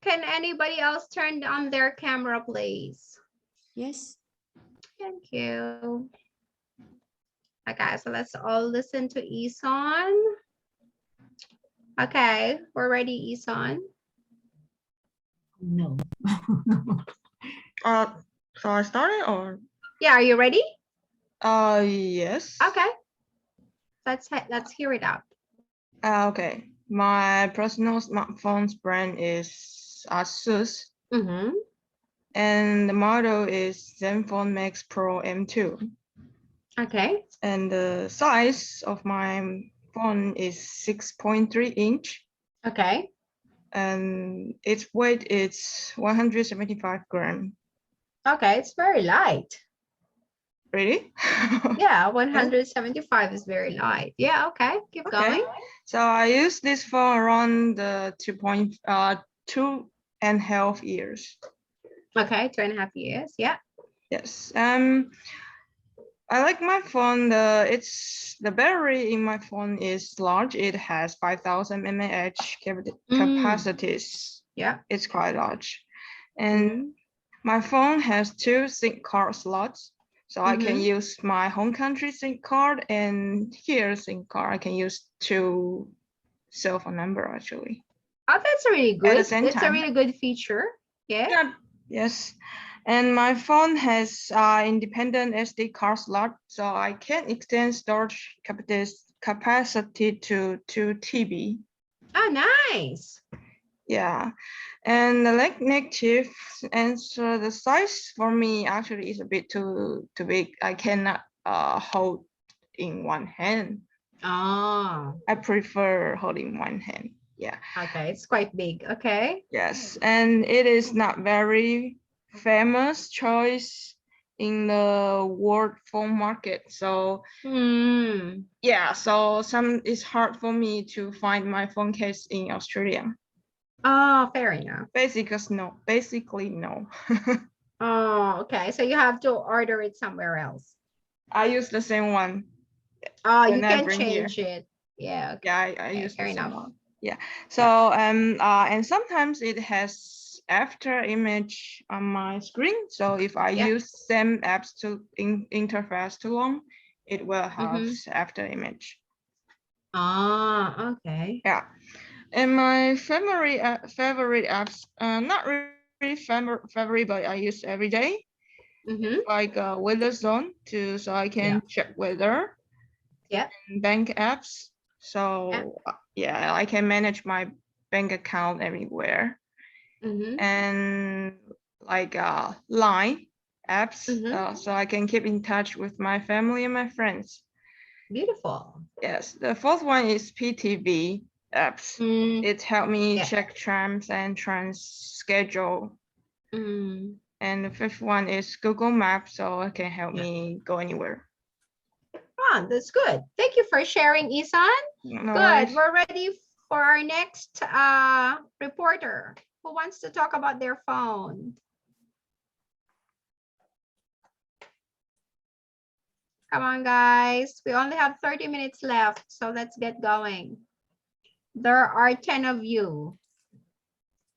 Can anybody else turn on their camera, please? Yes. Thank you. Okay, so let's all listen to Isan. Okay, we're ready, Isan. No. So I started or? Yeah, are you ready? Yes. Okay. Let's hear it out. Okay. My personal smartphone's brand is Asus. Mm-hmm. And the model is Zenfone Max Pro M2. Okay. And the size of my phone is 6.3 inch. Okay. And its weight is 175 grams. Okay, it's very light. Really? Yeah, 175 is very light. Yeah, okay, keep going. So I use this for around the 2.5 years. Okay, 2.5 years. Yeah. Yes. I like my phone. The battery in my phone is large. It has 5,000 mAh capacities. Yeah. It's quite large, and my phone has 2 SIM card slots. So I can use my home country SIM card and here SIM card. I can use 2 cell phone number actually. Oh, that's really good. At the same It's a time. really good feature. Yeah. Yes. And my phone has independent SD card slot, so I can extend storage capacity to 2 TB. Oh, nice. Yeah. And the negative answer, the size for me actually is a bit too big. I cannot hold in one hand. Oh. I prefer holding one hand. Yeah. Okay, it's quite big. Okay. Yes, and it is not very famous choice in the world phone market. So yeah, so it's hard for me to find my phone case in Australia. Oh, fair enough. Basically no. Oh, okay. So you have to order it somewhere else. I use the same one. Oh, you can change it. Yeah. Okay. Yeah, I Okay, use fair the same enough. one. Yeah. So and sometimes it has after image on my screen. So if I use same apps to interface too long, it will have after image. Ah, okay. Yeah. And my favorite apps, not really favorite, but I use every day. Like weather zone so I can check weather. Yeah. And bank apps. So yeah, I can manage my bank account everywhere. And like Line apps, so I can keep in touch with my family and my friends. Beautiful. Yes, the fourth one is PTV apps. It helped me check trams and train schedule. And the fifth one is Google Maps, so it can help me go anywhere. Oh, that's good. Thank you for sharing, Isan. No Good. worries. We're ready for our next reporter who wants to talk about their phone. Come on, guys. We only have 30 minutes left, so let's get going. There are 10 of you.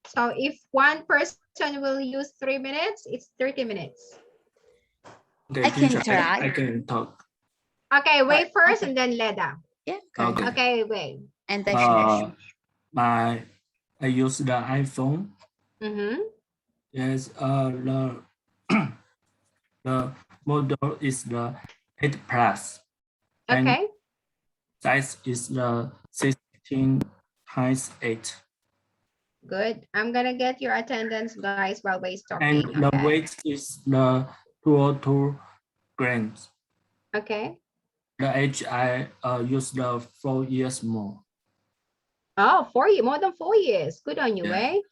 So if one person will use 3 minutes, it's 30 minutes. Okay, I can teacher, try. I can talk. Okay, wait first okay. and then Leda. Yeah. Okay. Okay, wait. And dash. I use the iPhone. Yes, the model is the 8 Plus. And Okay. size is the 16x8. Good. I'm gonna get your attendance, guys, while Way's And talking. the Okay. weight is the 202 grams. Okay. The age I use the 4 years more. Oh, 4 years, more than 4 years. Good on you, Yeah. Way.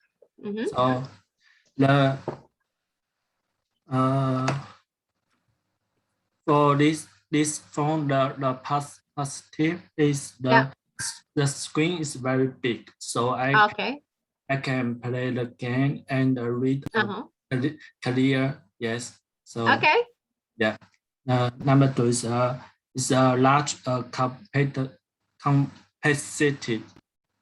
So the for this phone, the positive is the screen is very big, so I can play the game and read clear. Yes. So okay. Yeah. Number 2 is a large capacity.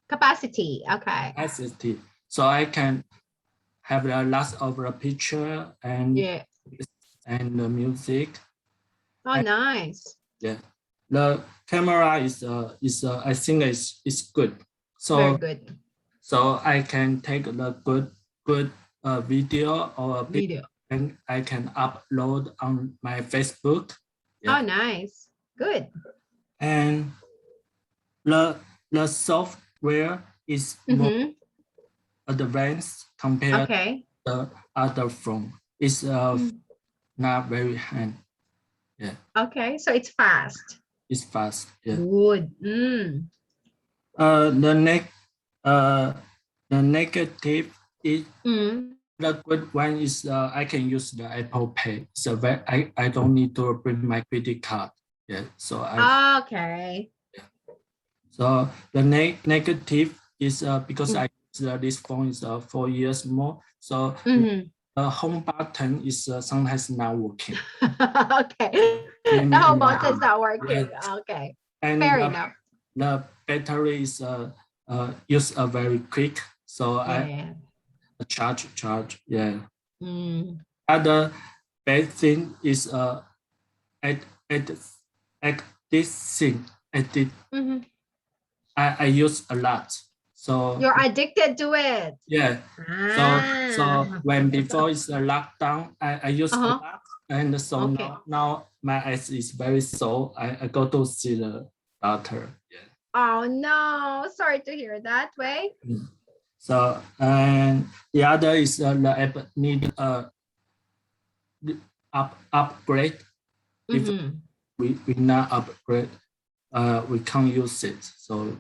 Capacity. Okay. Capacity. So I can have a lot of the picture and the music. Oh, nice. Yeah. The camera is I think is good. So very good. So I can take the good video or a video, and I can upload on my Facebook. Oh, nice. Good. And the software is more advanced compared to the other phone. It's not very hand. Yeah. Okay, so it's fast. It's fast. Yeah. Good. The negative is the good one is I can use the Apple Pay. So that I don't need to bring my credit card. Yeah. So okay. Yeah. So the negative is because I use this phone is 4 years more. So the home button is sometimes not working. Okay. The home button's not working. Okay. And fair enough. The battery is used very quick. So I charge. Yeah. Other bad thing is I use a lot. So you're addicted to it. Yeah. So when before it's a lockdown, I use a lot, and so now my eyes is very sore. I go to see the doctor. Yeah. Oh no! Sorry to hear that, Way. So and the other is the app need upgrade. If we not upgrade, we can't use it. So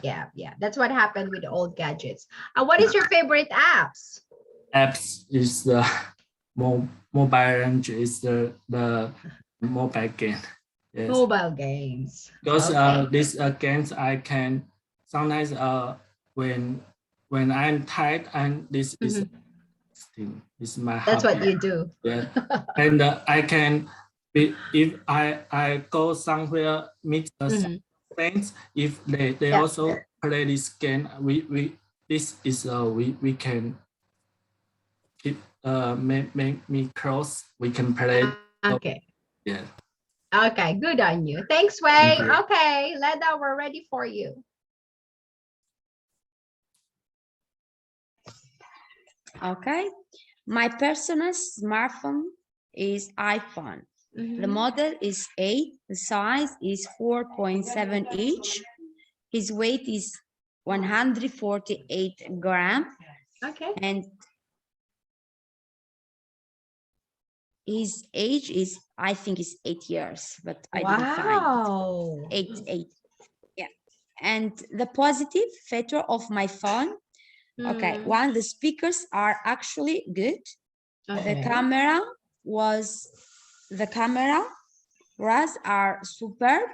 yeah. That's what happened with the old gadgets. What is your favorite apps? Apps is the mobile range is the mobile game. Yes. Mobile games. Because these games I can sometimes when I'm tired and this is my that's hobby. what you do. Yeah. And I can if I go somewhere meet friends, if they also play this game, we can keep make me close. We can play. Okay. Yeah. Okay, good on you. Thanks, Way. Thank you. Okay, Leda, we're ready for you. Okay. My personal smartphone is iPhone. The model is 8. The size is 4.7 inch. His weight is 148 grams. Okay. And his age is, I think, is 8 years, but I didn't find Wow. it. 8. Yeah. And the positive feature of my phone, okay, one, the speakers are actually good. Okay. The camera are superb.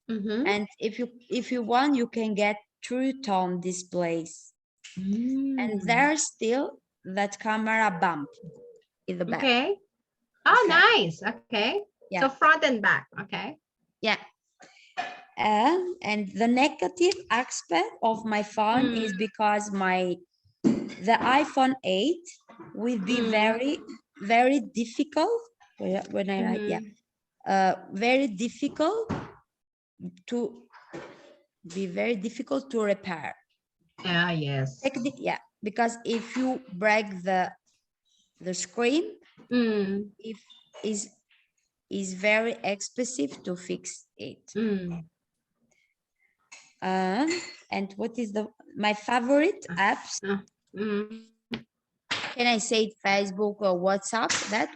And if you want, you can get true tone displays. And there's still that camera bump in the back. Okay. Oh, nice. Okay. Yeah. So front and back. Okay. Yeah. And the negative aspect of my phone is because the iPhone 8 will be very, very difficult when I write, very difficult to repair. Yes. Yeah, because if you break the screen, it is very expensive to fix it. And what is my favorite apps? Can I say Facebook or WhatsApp? That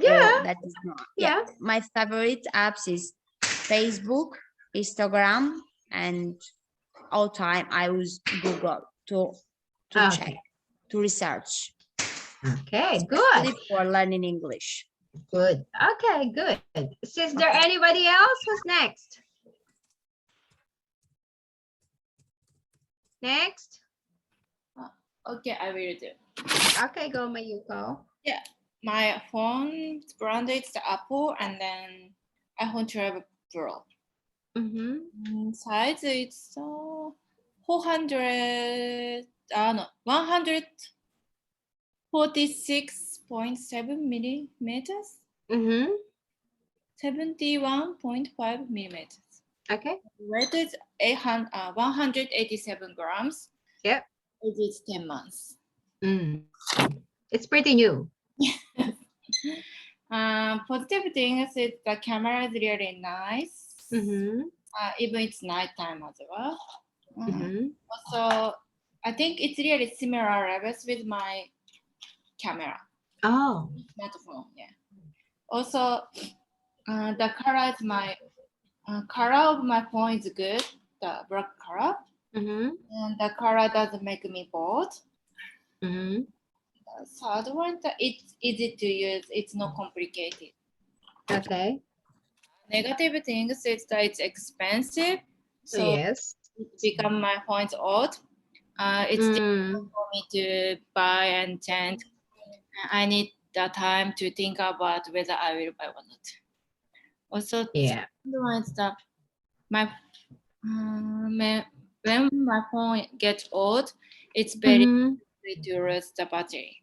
is not. Yeah. My favorite apps is Facebook, Instagram, and all time I use Google to check, to research. Okay, good. For learning English. Good. Okay, good. Is there anybody else? Who's next? Next. Okay, I will do. Okay, go Mayuko. Yeah, my phone brand is the Apple, and then iPhone 12 Pro. Size it's 146.7 millimeters. 71.5 millimeters. Okay. Weight is 187 grams. Yep. It is 10 months. It's pretty new. Positive thing is the camera is really nice. Even it's nighttime as well. Also, I think it's really similar levels with my camera. Oh. Smartphone, yeah. Also, the color is color of my phone is good, the black color. And the color doesn't make me bored. The third one, it's easy to use. It's not complicated. Okay. Negative things is that it's expensive. So yes. It become my phone old. It's difficult for me to buy and change. I need the time to think about whether I will buy or not. Also, yeah. When my phone gets old, it's very easy to lose the battery.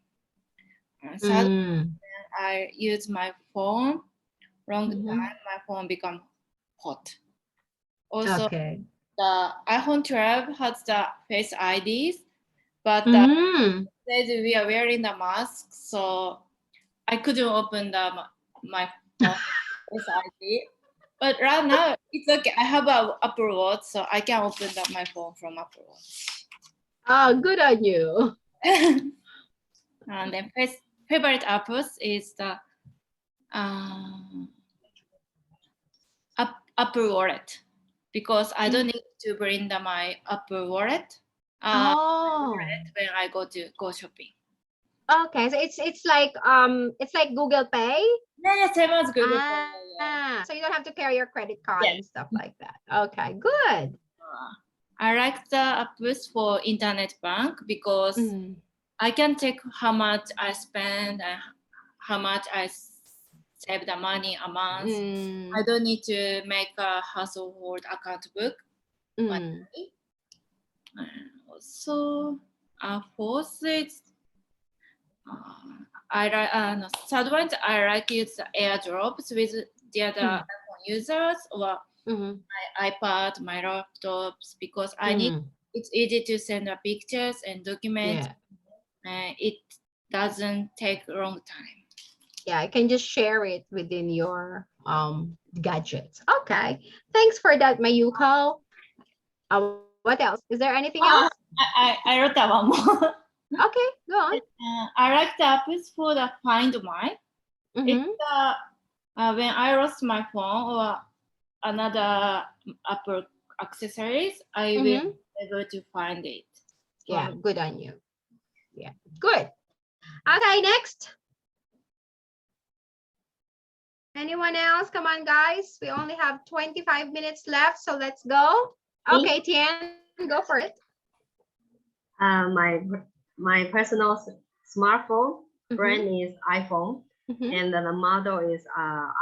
So when I use my phone long time, my phone becomes hot. Also, the iPhone 12 has the Face IDs, but says we are wearing the mask, so I couldn't open my phone Face ID. But right now, it's okay. I have an Apple Watch, so I can open up my phone from Apple Watch. Oh, good on you. And then favorite apples is the Apple Wallet, because I don't need to bring my Apple Wallet when I go shopping. Okay, so it's like Google Pay. Yeah, same as Google Pay. So you don't have to carry your credit card and stuff like that. Okay, good. I like the apples for internet bank because I can check how much I spend and how much I save the money a month. I don't need to make a household account book. Also, fourth is third one, I like use the airdrops with the other iPhone users or my iPad, my laptops, because it's easy to send the pictures and documents. And it doesn't take a long time. Yeah, I can just share it within your gadgets. Okay, thanks for that, Mayuko. What else? Is there anything else? I wrote that one more. Okay, go on. I like the apples for the Find My. It's When I lost my phone or another Apple accessories, I will be able to find it. Yeah, good on you. Yeah, good. Okay, next. Anyone else? Come on, guys. We only have 25 minutes left, so let's go. Okay, Tian, go for it. My personal smartphone brand is iPhone, and the model is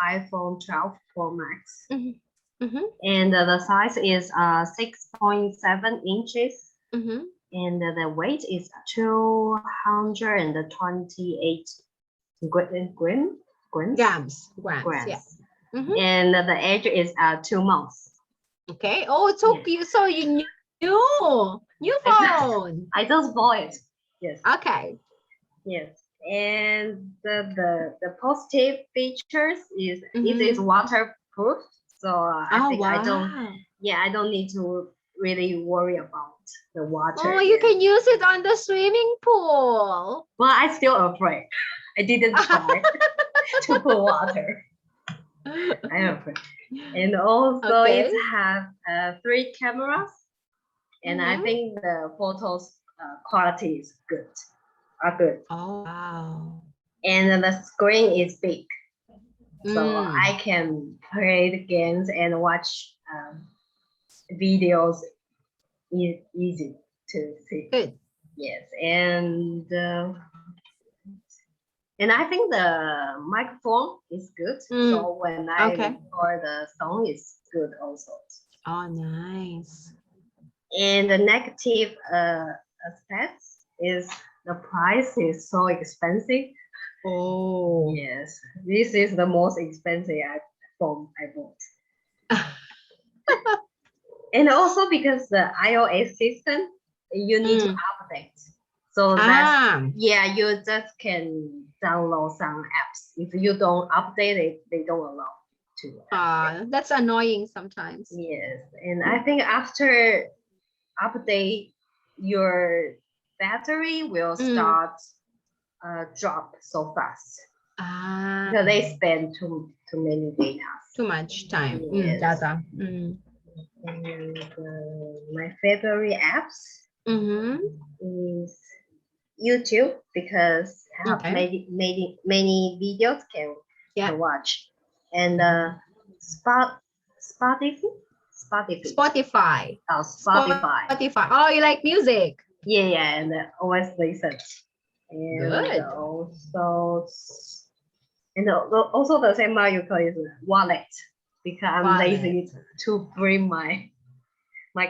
iPhone 12 Pro Max, and the size is 6.7 inches, and the weight is 228 grams. Yeah. And the age is 2 months. Okay. Oh, it's so cute. So you new phone. I just bought it. Yes. Okay. Yes. And the positive features is it is waterproof. So I think I don't need to really worry about the water. Oh, you can use it on the swimming pool. Well, I'm still afraid. I didn't try to put water. I'm afraid. And also it has 3 cameras, and I think the photos quality is good. Oh wow! And the screen is big, so I can play the games and watch videos. Easy to see. Good. Yes, and I think the microphone is good. So when I record the song, it's good also. Oh, nice. And the negative aspects is the price is so expensive. Oh. Yes, this is the most expensive phone I bought. And also because the iOS system, you need to update. So that's, you just can download some apps. If you don't update it, they don't allow to. That's annoying sometimes. Yes, and I think after update, your battery will start drop so fast. Because they spend too many data. Too much time. Yes. Data. And my favorite apps is YouTube, because I have many videos can watch, and Spotify. Oh, Spotify. Oh, you like music? Yeah, and always listen. And Good. Also the same you call is wallet, because I'm lazy to bring my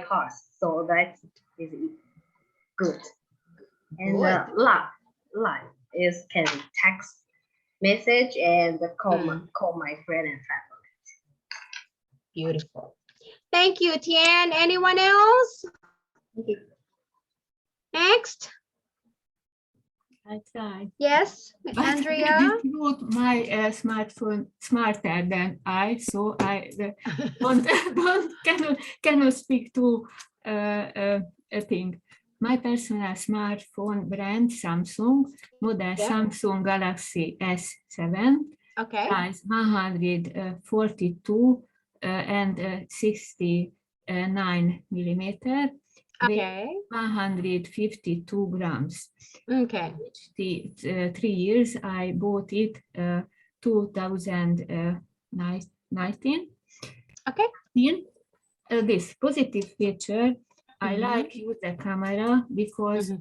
cards, so that is good. And line is can text message and call my friend and family. Beautiful. Thank you, Tian. Anyone else? Thank you. Next. I tried. Yes, Andrea. My smartphone smarter than I, so I cannot speak to a thing. My personal smartphone brand Samsung, model Samsung Galaxy S7, size 142 and 69 millimeter. 152 grams. Okay. 3 years. I bought it 2019. Okay. This positive feature, I like use the camera because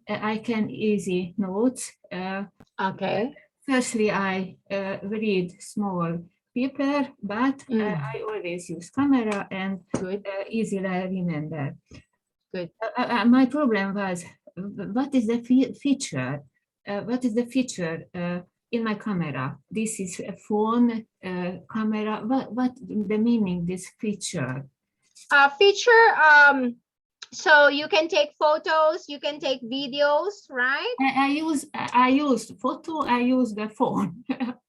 I can easy notes. Firstly, I read small paper, but I always use camera and easily remember. Good. My problem was, what is the feature? What is the feature in my camera? This is a phone camera. What the meaning this feature? So you can take photos, you can take videos, right? I use photo. I use the phone.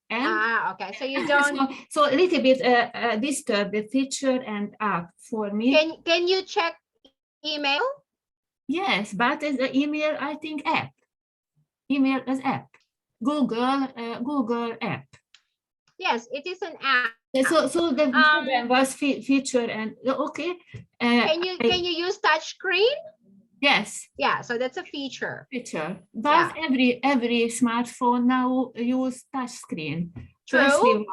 Okay. So you don't. So a little bit disturb the feature and app for me. Can you check email? Yes, but as the email, I think app. Email as app. Google app. Yes, it is an app. So the program was feature and okay. Can you use touch screen? Yes. Yeah, so that's a feature. But every smartphone now use touch screen. True. Firstly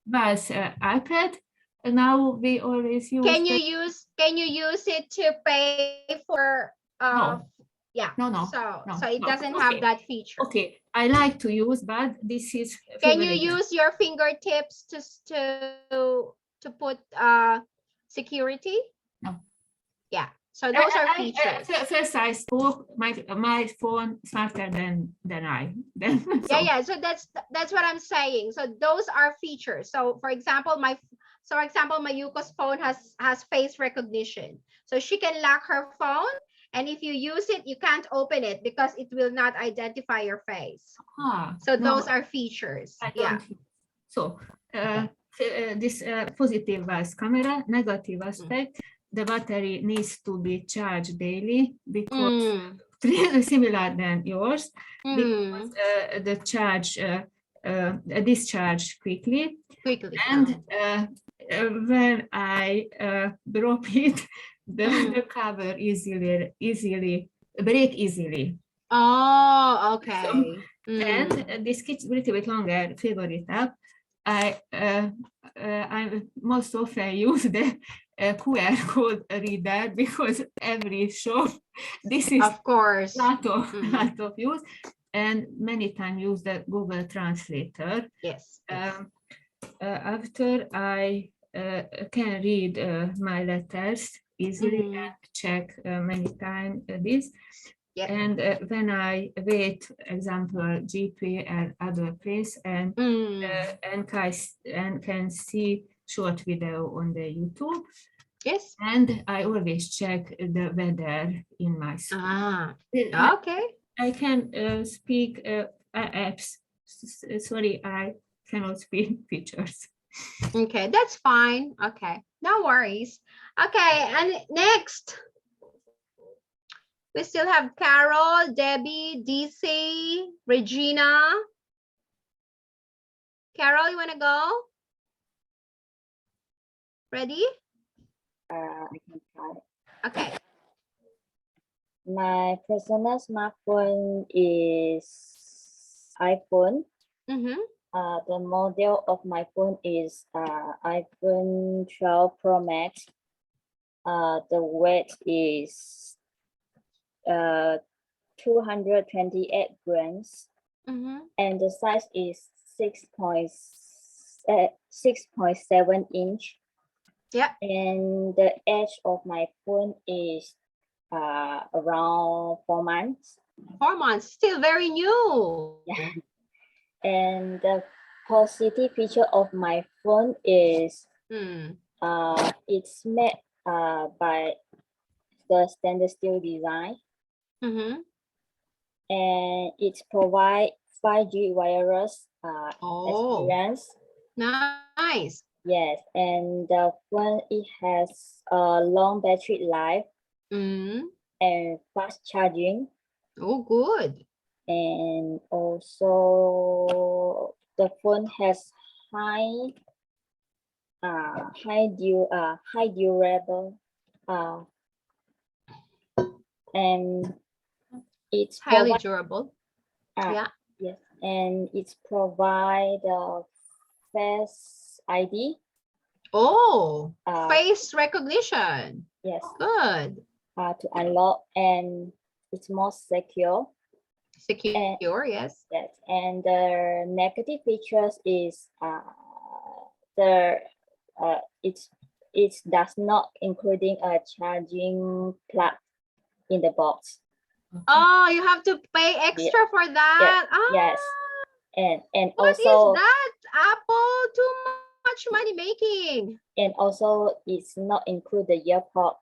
was iPad. Now we always use. Can you use it to pay for? No. Yeah. No. So it doesn't have that feature. Okay, I like to use, but this is. Can you use your fingertips to put security? No. Yeah. So those are features. First, I spoke my phone smarter than I. Yeah. So that's what I'm saying. So those are features. So for example, my Yuko's phone has face recognition. So she can lock her phone, and if you use it, you can't open it because it will not identify your face. So those are features. Yeah. So this positive was camera, negative aspect. The battery needs to be charged daily because similar than yours, because the charge discharge quickly. And when I drop it, the cover easily break easily. Oh, okay. And this gets a little bit longer. Figure it out. I most often use the QR code reader because every shop this is of course lot of use, and many times use the Google Translator. Yes. After I can read my letters easily and check many times this. Yep. And when I wait, example, GP and other place, and can see short video on the YouTube. Yes. And I always check the weather in my school. Okay. I can speak apps. Sorry, I cannot speak pictures. Okay, that's fine. Okay, no worries. Okay, and next. We still have Carol, Debbie, DC, Regina. Carol, you want to go? Ready? I can try. Okay. My personal smartphone is iPhone. The model of my phone is iPhone 12 Pro Max. The weight is 228 grams, and the size is 6.7 inch. Yeah. And the age of my phone is around 4 months. 4 months, still very new. Yeah. And the positive feature of my phone is it's made by the stainless steel design. And it provides 5G wireless experience. Nice. Yes, and the phone, it has a long battery life and fast charging. Oh, good. And also the phone has high durable and it's highly durable. Yeah. Yes, and it's provide Face ID. Oh, face recognition. Yes. Good. To unlock, and it's more secure. Secure, yes. Yes, and the negative features is it does not including a charging plug in the box. Oh, you have to pay extra for that. Yes. And what also is that? Apple, too much money making. And also it's not include the ear pod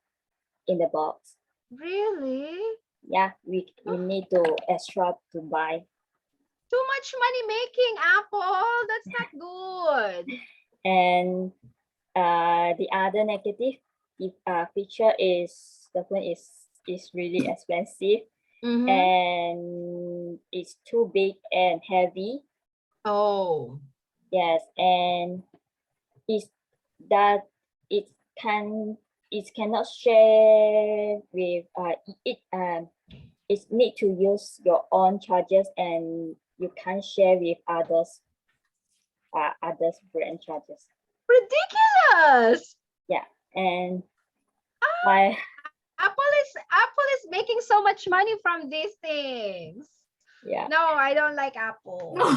in the box. Really? Yeah, we need to extra to buy. Too much money making, Apple. That's not good. And the other negative feature is the phone is really expensive. And it's too big and heavy. Oh. Yes, and it's that it cannot share with it need to use your own chargers, and you can't share with others brand chargers. Ridiculous. Yeah, and my Apple is making so much money from these things. yeah. No, I don't like Apple. No,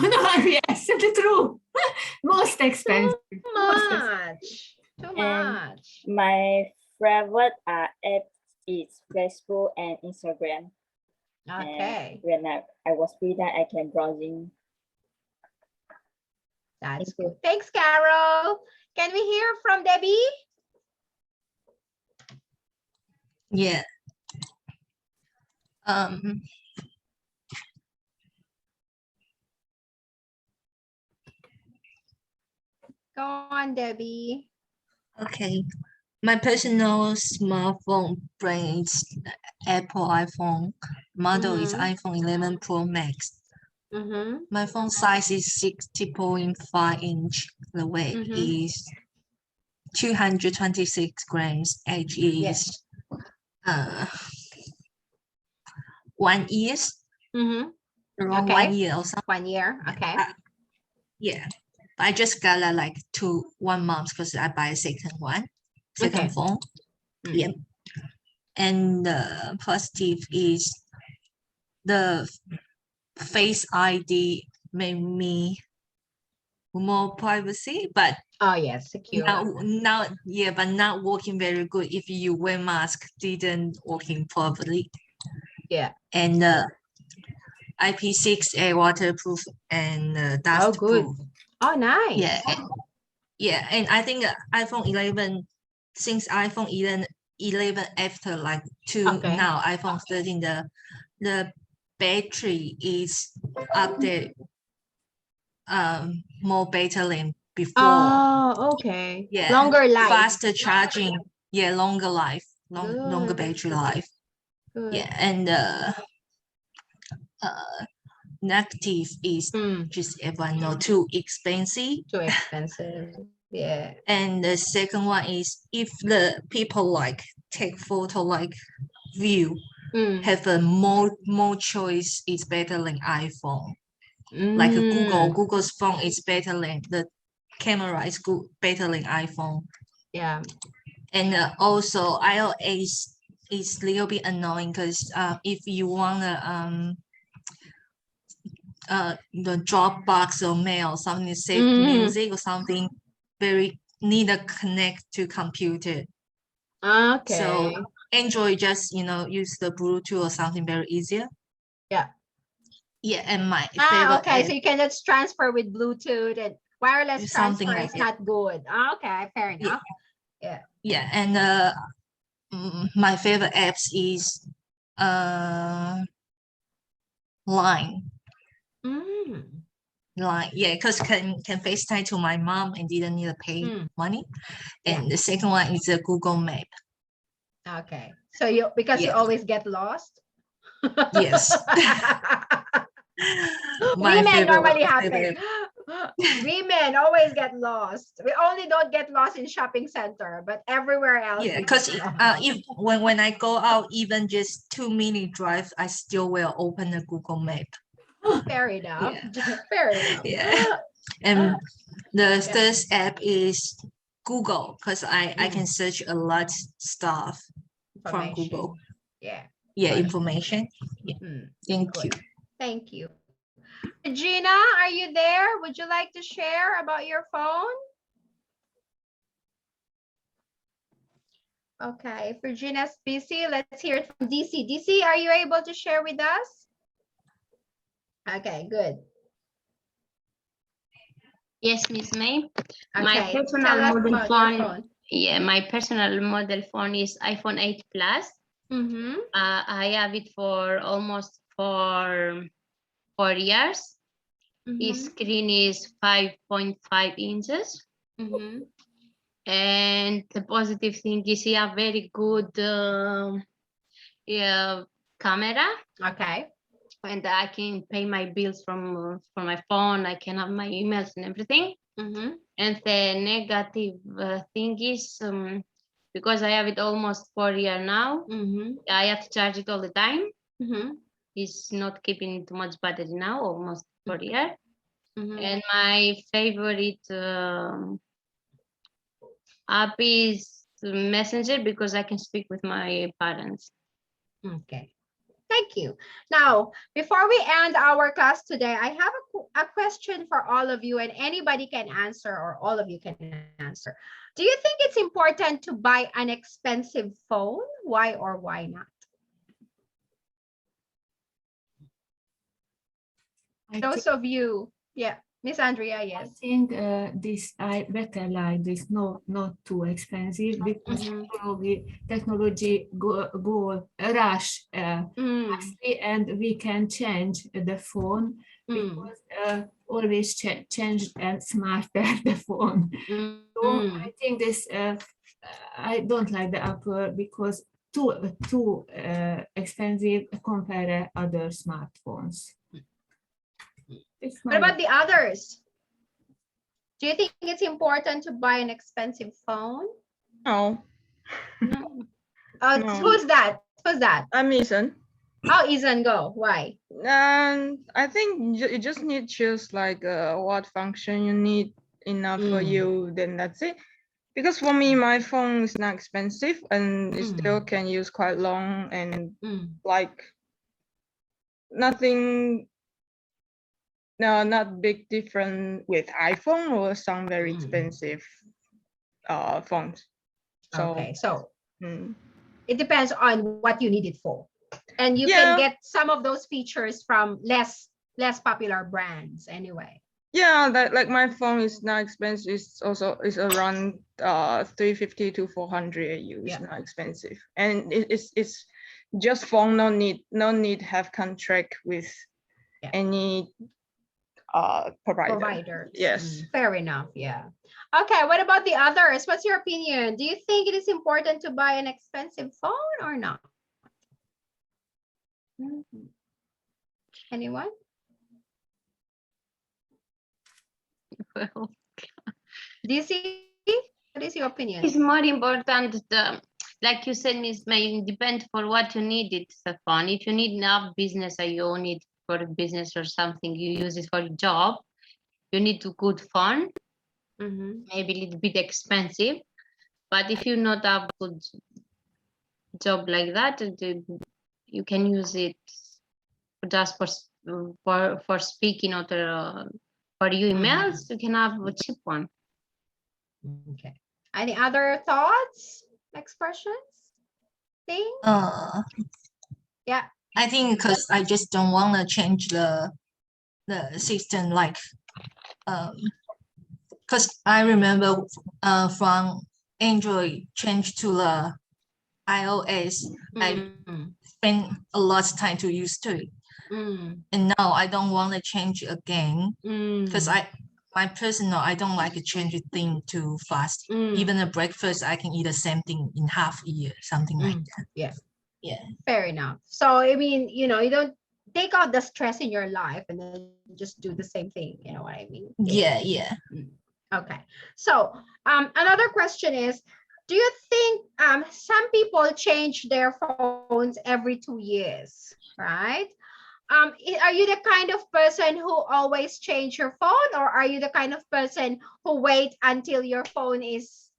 yes, it's true. Most expensive. Too much. Too And much. my favorite app is Facebook and Instagram. Okay. And when I was free that I can browsing. That's Thank you. good. Thanks, Carol. Can we hear from Debbie? Yeah. Go on, Debbie. Okay. My personal smartphone brand is Apple iPhone. Model is iPhone 11 Pro Max. My phone size is 60.5 inch. The weight is 226 grams. Age is 1 year. Around Okay. 1 year or something. 1 year. Okay. Yeah. I just got like 1 month because I buy a second phone. Yeah. And the positive is the Face ID made me more privacy, but oh yes, secure. Now but not working very good if you wear mask, didn't working properly. Yeah. And IP6 waterproof and dust proof. Oh, nice. Yeah, and I think iPhone 11, since iPhone 11 after like now iPhone 13, the battery is updated more better than before. Oh, okay. Yeah, longer life. Faster charging. Yeah, longer life, longer battery life. Good. Yeah, and negative is just everyone know too expensive. Too expensive. Yeah. And the second one is if the people like take photo like view have a more choice is better than iPhone. Like Google's phone is better than the camera is good, better than iPhone. Yeah. And also iOS is a little bit annoying because if you want the Dropbox or mail, something save music or something, very need to connect to computer. Okay. So Android just use the Bluetooth or something very easier. Yeah. Yeah, and my favorite okay, so you can just transfer with Bluetooth and wireless something transfer like is not good. Okay, fair enough. Yeah, and my favorite apps is Line. Line, yeah, because can FaceTime to my mom and didn't need to pay money. And the second one is a Google Map. Okay, so you always get lost. Yes. Women normally happen. Women always get lost. We only don't get lost in shopping center, but everywhere else. Yeah, because if when I go out, even just 2 minute drive, I still will open the Google Map. Fair enough. Yeah. Fair enough. Yeah. And the third app is Google, because I can search a lot stuff from Google. Yeah. Yeah, information. Yeah. Thank you. Thank you. Regina, are you there? Would you like to share about your phone? Okay, if Regina's busy, let's hear it from DC. DC, are you able to share with us? Okay, good. Yes, Miss May. Okay, My personal tell us model about phone. your phone. Yeah, my personal model phone is iPhone 8 Plus. I have it for almost 4 years. Its screen is 5.5 inches. And the positive thing is you have very good camera. Okay. and I can pay my bills from my phone. I can have my emails and everything. And the negative thing is because I have it almost 4 years now. I have to charge it all the time. It's not keeping too much battery now, almost 4 years. And my favorite app is Messenger because I can speak with my parents. Okay. Thank you. Now, before we end our class today, I have a question for all of you, and anybody can answer, or all of you can answer. Do you think it's important to buy an expensive phone? Why or why not? Those of you, yeah, Miss Andrea, yes. I think this I better like this, not too expensive, because technology go rush fastly, and we can change the phone because always change and smarter the phone. So I think this I don't like the Apple because too expensive compared to other smartphones. What about the others? Do you think it's important to buy an expensive phone? No. No. No. Who's that? Who's that? I'm Ethan. Oh, Ethan, go. Why? I think you just need to choose like what function you need enough for you, then that's it. Because for me, my phone is not expensive and it still can use quite long, and like nothing. No, not big different with iPhone or some very expensive phones. So, okay, so it depends on what you need it for, and you can get some of those features from less popular brands anyway. Yeah, that like my phone is not expensive. It's around 350 to 400 a year. It's not expensive, and it's just phone. No need have contract with any provider. Yes. Fair enough. Yeah. Okay, what about the others? What's your opinion? Do you think it is important to buy an expensive phone or not? Anyone? Well, do you see? What is your opinion? It's more important, like you said, Miss May, depend for what you need it the phone. If you need enough business or you own it for a business or something, you use it for a job, you need a good phone, maybe a little bit expensive. But if you not have good job like that, you can use it just for speaking or for your emails. You can have a cheap one. Okay. Any other thoughts, expressions, things? Yeah. I think because I just don't want to change the system, like because I remember from Android change to the iOS, I spent a lot of time to use to it, and now I don't want to change again because my personal, I don't like to change a thing too fast. Even a breakfast, I can eat the same thing in half a year, something like that. Yeah. Yeah. Fair enough. So, I mean, you know, you don't take out the stress in your life and then just do the same thing. You know what I mean? Yeah. Okay. So, another question is, do you think some people change their phones every 2 years, right? Are you the kind of person who always change your phone, or are you the kind of person who wait until your phone is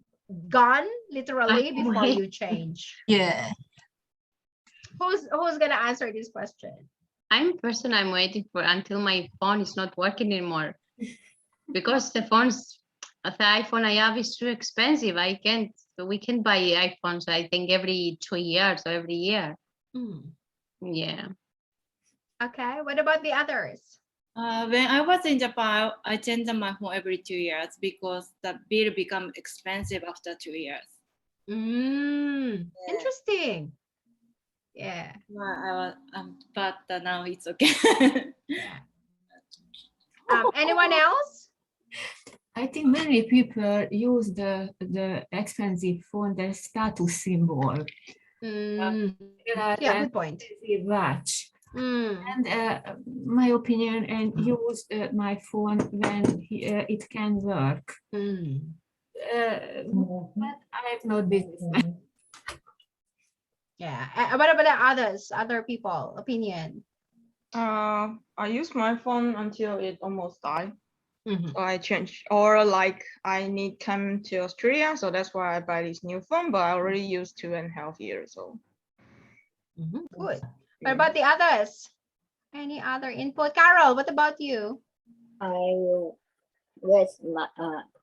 gone, literally, before you change? Yeah. Who's gonna answer this question? I'm a person, I'm waiting for until my phone is not working anymore, because the iPhone I have is too expensive. We can buy iPhones, I think, every 2 years or every year. Yeah. Okay, what about the others? When I was in Japan, I changed my phone every 2 years because the bill become expensive after 2 years. Interesting. Yeah. But now it's okay. Anyone else? I think many people use the expensive phone, the status symbol. Yeah, good point. Watch And my opinion, and use my phone when it can work. But I'm not businessman. Yeah. What about the others, other people opinion? I use my phone until it almost died. Mhm. So I change, or like I need come to Australia, so that's why I buy this new phone. But I already used 2.5 years. So Good. What about the others? Any other input? Carol, what about you? I will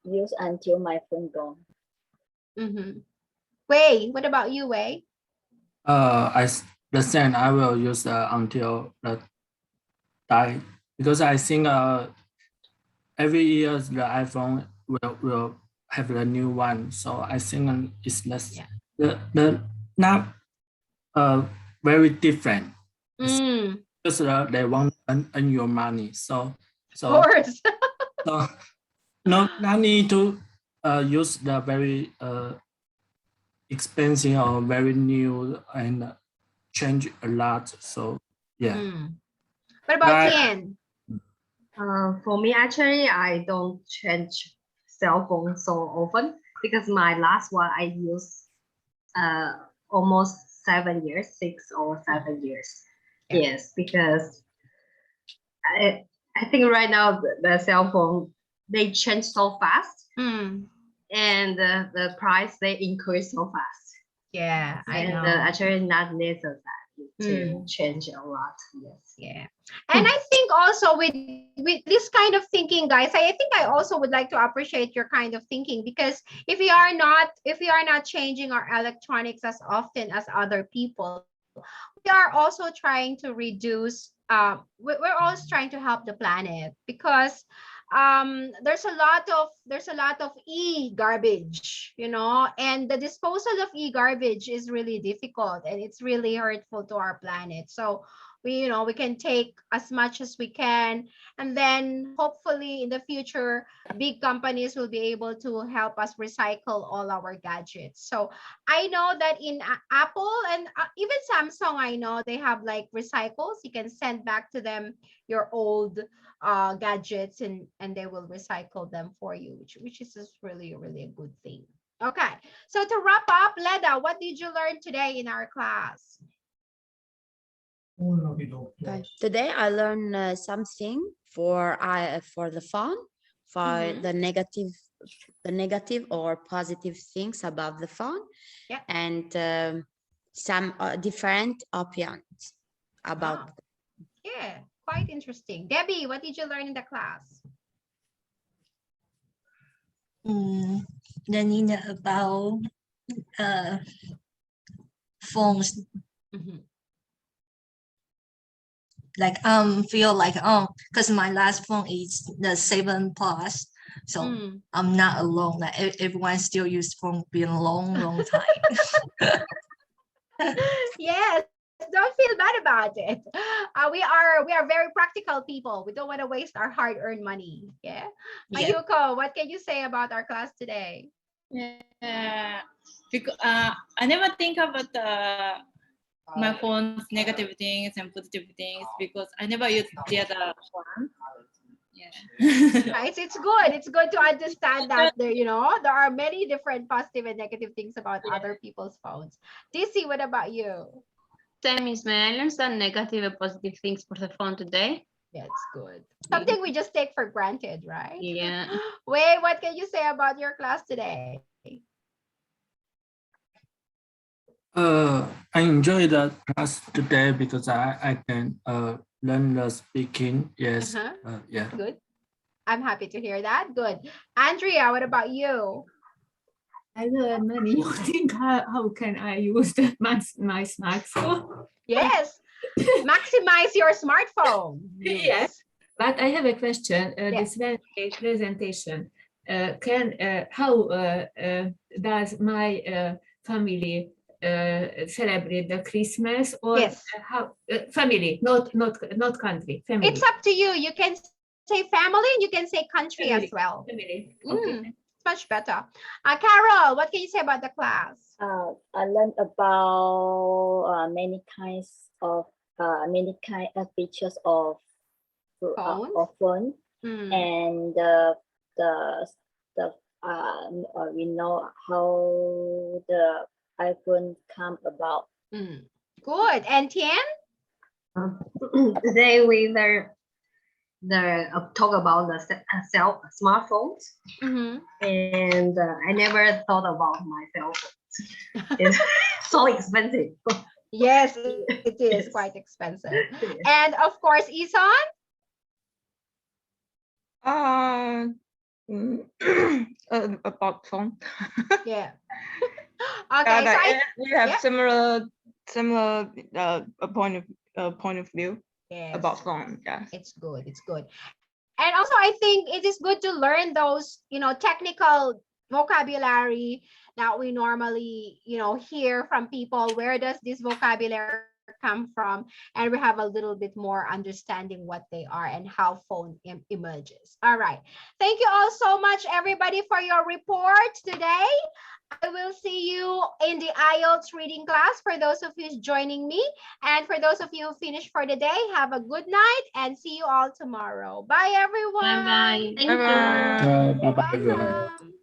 use until my phone gone. Wei, what about you, Wei? The same. I will use until the die, because I think every year the iPhone will have a new one. So I think it's less the not very different. Because they want to earn your money. So Of course. so no need to use the very expensive or very new and change a lot. So yeah. What about Tian? For me, actually, I don't change cell phone so often because my last one I used almost 7 years, 6 or 7 years. Yes, because I think right now the cell phone, they change so fast, and the price they increase so fast. Yeah, I know. Actually not necessary to change a lot. Yes. Yeah. And I think also with this kind of thinking, guys, I think I also would like to appreciate your kind of thinking, because if we are not changing our electronics as often as other people, we are also trying to reduce we're always trying to help the planet, because there's a lot of e-garbage, and the disposal of e-garbage is really difficult, and it's really hurtful to our planet. So we can take as much as we can, and then hopefully in the future big companies will be able to help us recycle all our gadgets. So I know that in Apple and even Samsung, I know they have like recycles. You can send back to them your old gadgets, and they will recycle them for you, which is just really a good thing. Okay, so to wrap up, Leda, what did you learn today in our class? Today I learned something for the phone, for the negative or positive things about the phone, and some different opinions about. Yeah, quite interesting. Debbie, what did you learn in the class? Learning about phones. Like feel like because my last phone is the 7 Plus, so I'm not alone. Like everyone still use phone been a long time. Yes, don't feel bad about it. We are very practical people. We don't want to waste our hard-earned money. Yeah. Mayuko, what can you say about our class today? Yeah, because I never think about my phone's negative things and positive things, because I never use the other one. Yeah. It's good. It's good to understand that there are many different positive and negative things about other people's phones. DC, what about you? Same as me. I learned some negative and positive things for the phone today. That's good. Something we just take for granted, right? Yeah. Wait, what can you say about your class today? I enjoy the class today because I can learn the speaking. Yes. Yeah. Good. I'm happy to hear that. Good. Andrea, what about you? I learned many new things. How can I use my smartphone? Yes. Maximize your smartphone. Yes. But I have a question. This Wednesday presentation. How does my family celebrate the Christmas, or how family, not country, family? It's up to you. You can say family and you can say country family. as well. Family. Okay. It's much better. Carol, what can you say about the class? I learned about many kinds of many kind of features of phone, and we know how the iPhone come about. Good. And Tian? Today we learn talk about the smartphones, and I never thought about my cell phone. It's so expensive. Yes, it is quite expensive. And of course, Isan? About phone. Yeah. Okay, so we have similar point of view about phone. Yeah, it's good. It's good. And also, I think it is good to learn those, technical vocabulary that we normally, hear from people. Where does this vocabulary come from? And we have a little bit more understanding what they are and how phone emerges. All right. Thank you all so much, everybody, for your report today. I will see you in the IELTS reading class for those of you joining me. And for those of you who finished for the day, have a good night and see you all tomorrow. Bye, everyone. Bye-bye. Thank you. Bye bye everyone. Welcome.